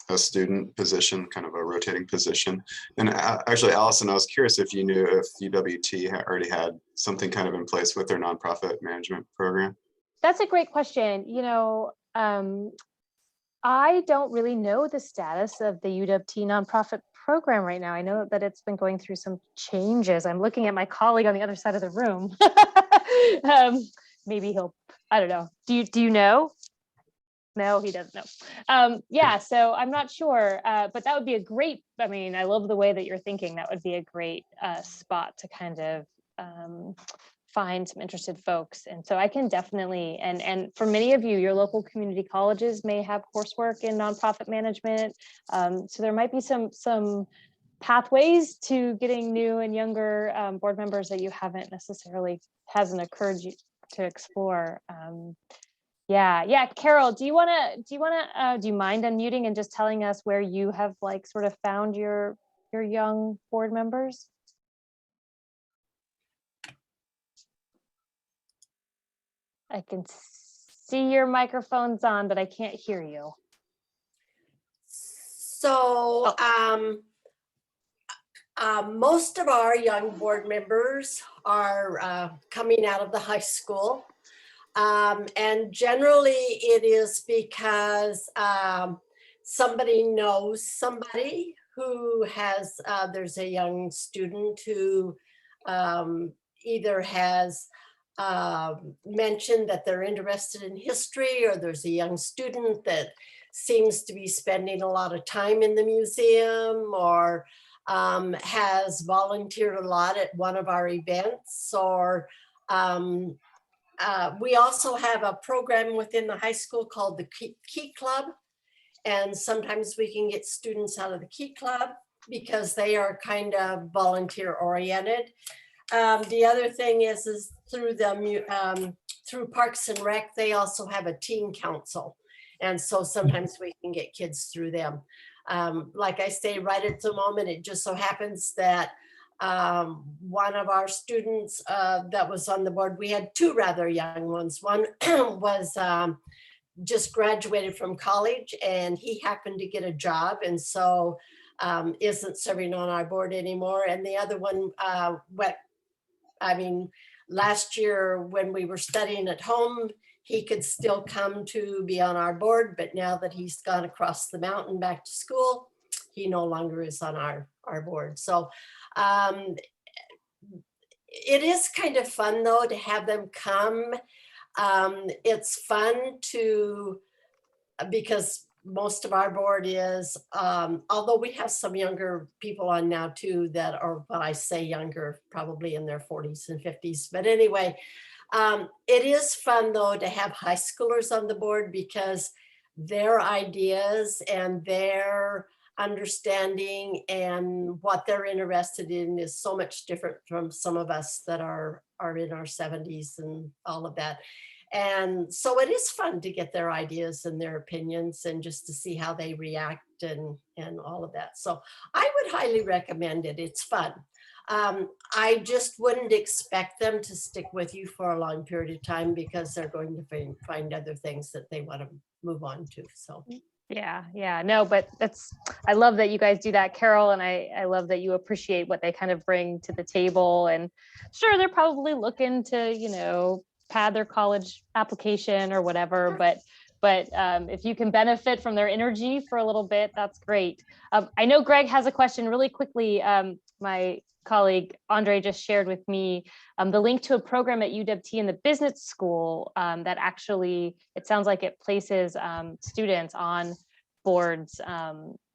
a student position, kind of a rotating position. And actually, Allison, I was curious if you knew if UWT already had something kind of in place with their nonprofit management program. That's a great question. I don't really know the status of the UWT nonprofit program right now. I know that it's been going through some changes. I'm looking at my colleague on the other side of the room. Maybe I don't know. Do you know? No, he doesn't know. Yeah, so I'm not sure, but that would be a great, I love the way that you're thinking. That would be a great spot to kind of find some interested folks. And so I can definitely, and for many of you, your local community colleges may have coursework in nonprofit management. So there might be some pathways to getting new and younger board members that you hasn't occurred to explore. Yeah, Carol, do you mind unmuting and just telling us where you have sort of found your young board members? I can see your microphone's on, but I can't hear you. So most of our young board members are coming out of the high school. And generally it is because somebody knows somebody who has, there's a young student who either has mentioned that they're interested in history, or there's a young student that seems to be spending a lot of time in the museum, or has volunteered a lot at one of our events, or we also have a program within the high school called the Key Club. And sometimes we can get students out of the Key Club because they are kind of volunteer oriented. The other thing is through through Parks and Rec, they also have a teen council. And so sometimes we can get kids through them. Like I say, right at the moment, it just so happens that one of our students that was on the board, we had two rather young ones. One was just graduated from college, and he happened to get a job, and so isn't serving on our board anymore. And the other one last year when we were studying at home, he could still come to be on our board, but now that he's gone across the mountain back to school, he no longer is on our board. So it is kind of fun though to have them come. It's fun because most of our board is, although we have some younger people on now too that are, when I say younger, probably in their 40s and 50s. But anyway, it is fun though to have high schoolers on the board because their ideas and their understanding and what they're interested in is so much different from some of us that are in our 70s and all of that. And so it is fun to get their ideas and their opinions and just to see how they react and all of that. So I would highly recommend it. It's fun. I just wouldn't expect them to stick with you for a long period of time because they're going to find other things that they want to move on to. So. Yeah, no, but I love that you guys do that, Carol, and I love that you appreciate what they kind of bring to the table. And sure, they're probably looking to, pad their college application or whatever, but if you can benefit from their energy for a little bit, that's great. I know Greg has a question really quickly. my colleague Andre just shared with me the link to a program at UWT in the business school that actually, it sounds like it places students on boards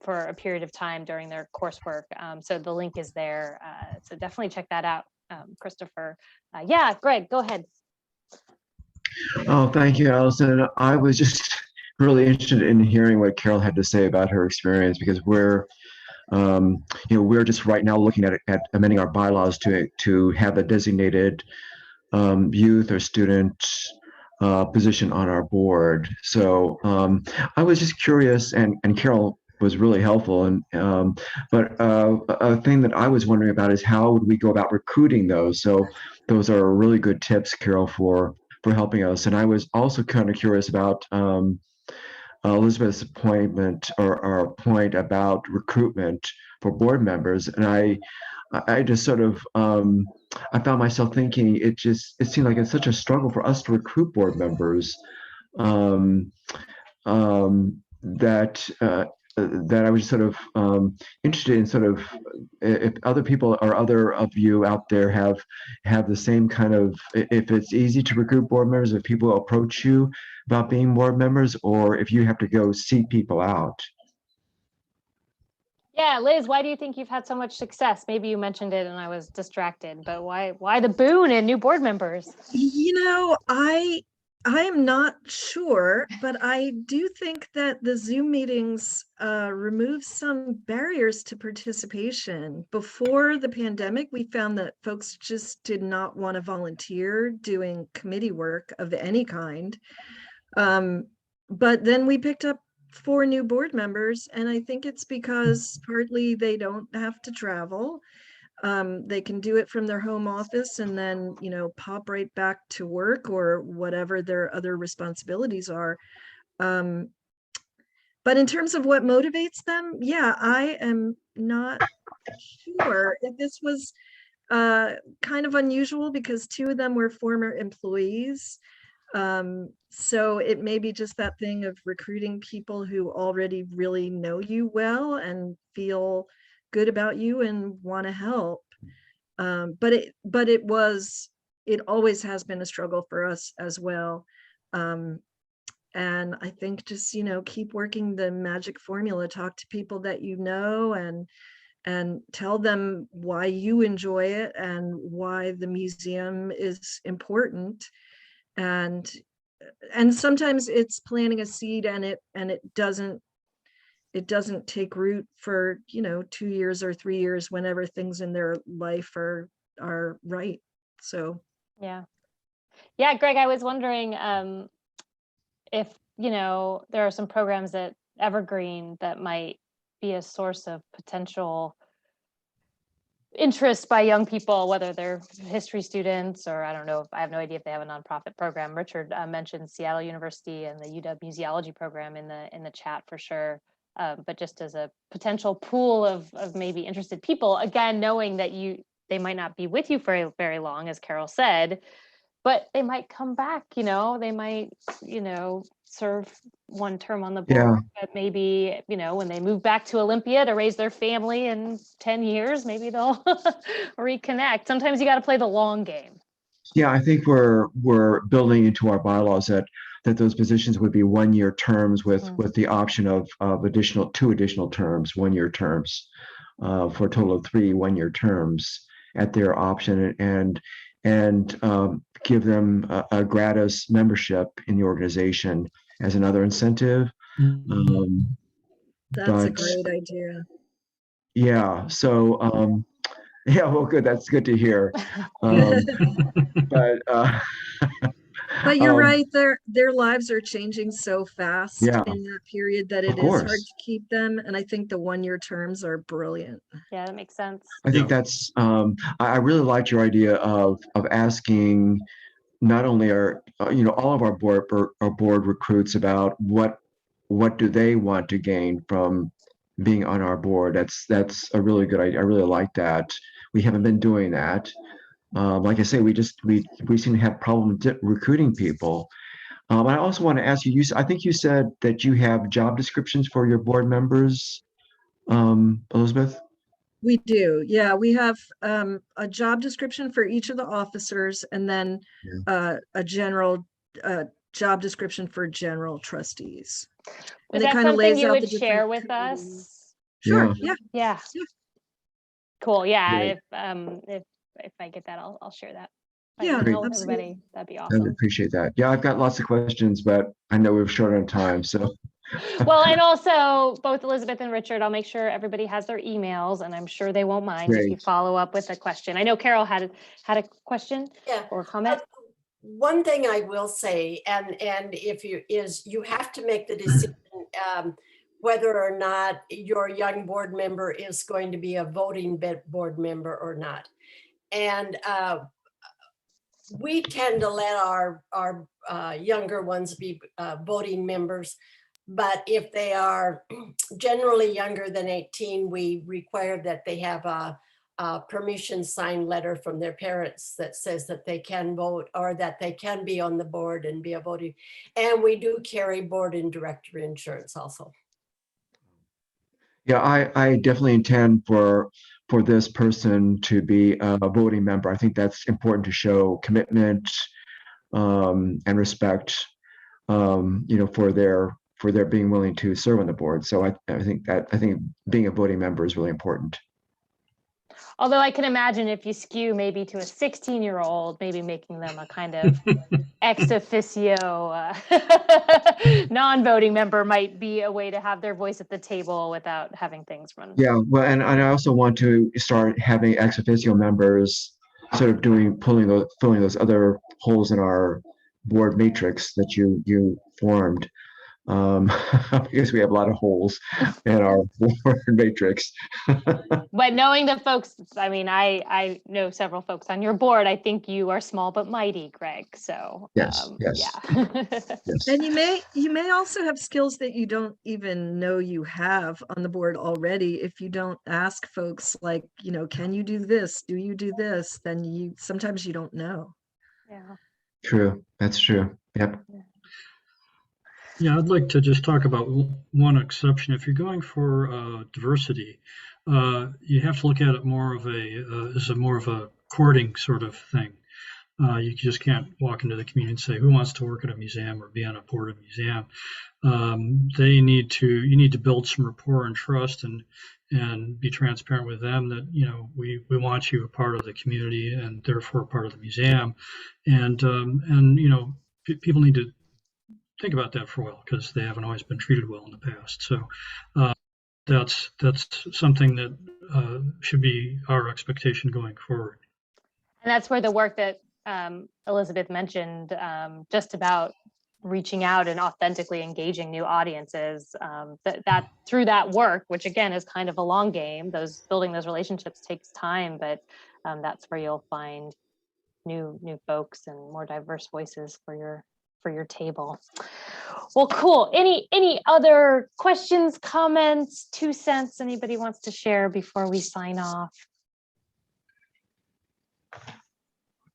for a period of time during their coursework. So the link is there. So definitely check that out, Christopher. Yeah, Greg, go ahead. Oh, thank you, Allison. I was just really interested in hearing what Carol had to say about her experience, because we're just right now looking at amending our bylaws to have a designated youth or student position on our board. So I was just curious, and Carol was really helpful. But a thing that I was wondering about is how would we go about recruiting those? So those are really good tips, Carol, for helping us. And I was also kind of curious about Elizabeth's appointment or point about recruitment for board members. And I just sort of I found myself thinking it seemed like it's such a struggle for us to recruit board members that I was sort of interested in sort of if other people or other of you out there have the same kind of, if it's easy to recruit board members, if people approach you about being board members, or if you have to go seek people out. Yeah, Liz, why do you think you've had so much success? Maybe you mentioned it and I was distracted, but why the boon in new board members? I'm not sure, but I do think that the Zoom meetings remove some barriers to participation. Before the pandemic, we found that folks just did not want to volunteer doing committee work of any kind. But then we picked up 4 new board members, and I think it's because partly they don't have to travel. They can do it from their home office and then, pop right back to work or whatever their other responsibilities are. But in terms of what motivates them, yeah, I am not sure if this was kind of unusual because 2 of them were former employees. So it may be just that thing of recruiting people who already really know you well and feel good about you and want to help. But it always has been a struggle for us as well. And I think just, keep working the magic formula, talk to people that you know and tell them why you enjoy it and why the museum is important. And sometimes it's planting a seed and it doesn't take root for 2 years or 3 years whenever things in their life are right. So yeah, Greg, I was wondering if there are some programs at Evergreen that might be a source of potential interest by young people, whether they're history students or I don't know, I have no idea if they have a nonprofit program. Richard mentioned Seattle University and the UW Museology program in the chat for sure. But just as a potential pool of maybe interested people, again, knowing that they might not be with you for very long, as Carol said, but they might come back, they might, serve one term on the board, Yeah. but maybe, when they move back to Olympia to raise their family in 10 years, maybe they'll reconnect. Sometimes you got to play the long game. Yeah, I think we're building into our bylaws that those positions would be 1-year terms with the option of two additional terms, 1-year terms, for a total of 3 1-year terms at their option, and give them a gratis membership in the organization as another incentive. that's a great idea. Yeah. So yeah, well, good. That's good to hear. But But you're right, their lives are changing so fast Yeah, in that period that of it is hard course. to keep them. And I think the 1-year terms are brilliant. Yeah, that makes sense. I think that's I really liked your idea of asking not only all of our board recruits about what do they want to gain from being on our board. That's a really good idea. I really like that. We haven't been doing that. Like I say, we seem to have problems recruiting people. I also want to ask you, I think you said that you have job descriptions for your board members, Elizabeth? We do. Yeah, we have a job description for each of the officers, and then a general job description for general trustees. Was And it that kind of something lays you out would the share different with committees. us? Sure. Yeah. Yeah. Yeah. Cool. Yeah. Great. If I get that, I'll share that. Yeah, Great. With absolutely. everybody. That'd be I awesome. appreciate that. Yeah, I've got lots of questions, but I know we're short on time. So Well, and also both Elizabeth and Richard, I'll make sure everybody has their emails, and I'm sure they won't mind if you Great. follow up with a question. I know Carol had a question Yeah. or comment. One thing I will say, and if you have to make the decision whether or not your young board member is going to be a voting board member or not. And we tend to let our younger ones be voting members, but if they are generally younger than 18, we require that they have a permission signed letter from their parents that says that they can vote or that they can be on the board and be a voting. And we do carry board and directory insurance also. yeah, I definitely intend for this person to be a voting member. I think that's important to show commitment and respect, for their being willing to serve on the board. So I think being a voting member is really important. Although I can imagine if you skew maybe to a 16-year-old, maybe making them a kind of ex officio non-voting member might be a way to have their voice at the table without having things run. Yeah, well, and I also want to start having ex officio members sort of filling those other holes in our board matrix that you formed. Because we have a lot of holes in our board matrix. But knowing the folks, I mean, I know several folks on your board. I think you are small but mighty, Greg. So Yes. yeah. Yes. And you may also have skills that you don't even know you have on the board already. If you don't ask folks like, can you do this? Do you do this? Then sometimes you don't know. Yeah. True. That's true. Yep. Yeah, I'd like to just talk about one exception. If you're going for diversity, you have to look at it more of as more of a courting sort of thing. You just can't walk into the community and say, who wants to work at a museum or be on a board of a museum? You need to build some rapport and trust and be transparent with them that, we want you a part of the community and therefore a part of the museum. And people need to think about that for a while because they haven't always been treated well in the past. So that's something that should be our expectation going forward. And that's where the work that Elizabeth mentioned, just about reaching out and authentically engaging new audiences, that through that work, which again is kind of a long game, building those relationships takes time, but that's where you'll find new folks and more diverse voices for your table. Well, cool. Any other questions, comments, 2 cents anybody wants to share before we sign off?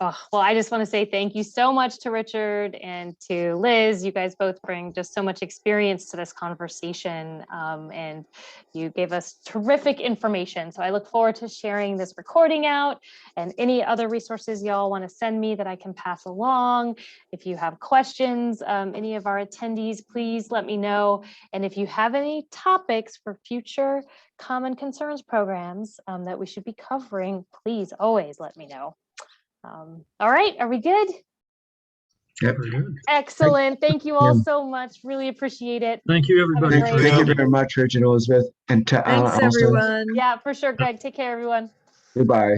Oh, well, I just want to say thank you so much to Richard and to Liz. You guys both bring just so much experience to this conversation, and you gave us terrific information. So I look forward to sharing this recording out and any other resources y'all want to send me that I can pass along. If you have questions, any of our attendees, please let me know. And if you have any topics for future Common Concerns programs that we should be covering, please always let me know. All right, are we good? Yep. Very good. Excellent. Thank you all so much. Really appreciate it. Thank you, everybody. Have a Thank great- you very much, Rich and Elizabeth. And to Thanks, Allison. everyone. Yeah, for sure, Greg. Take care, everyone. Goodbye.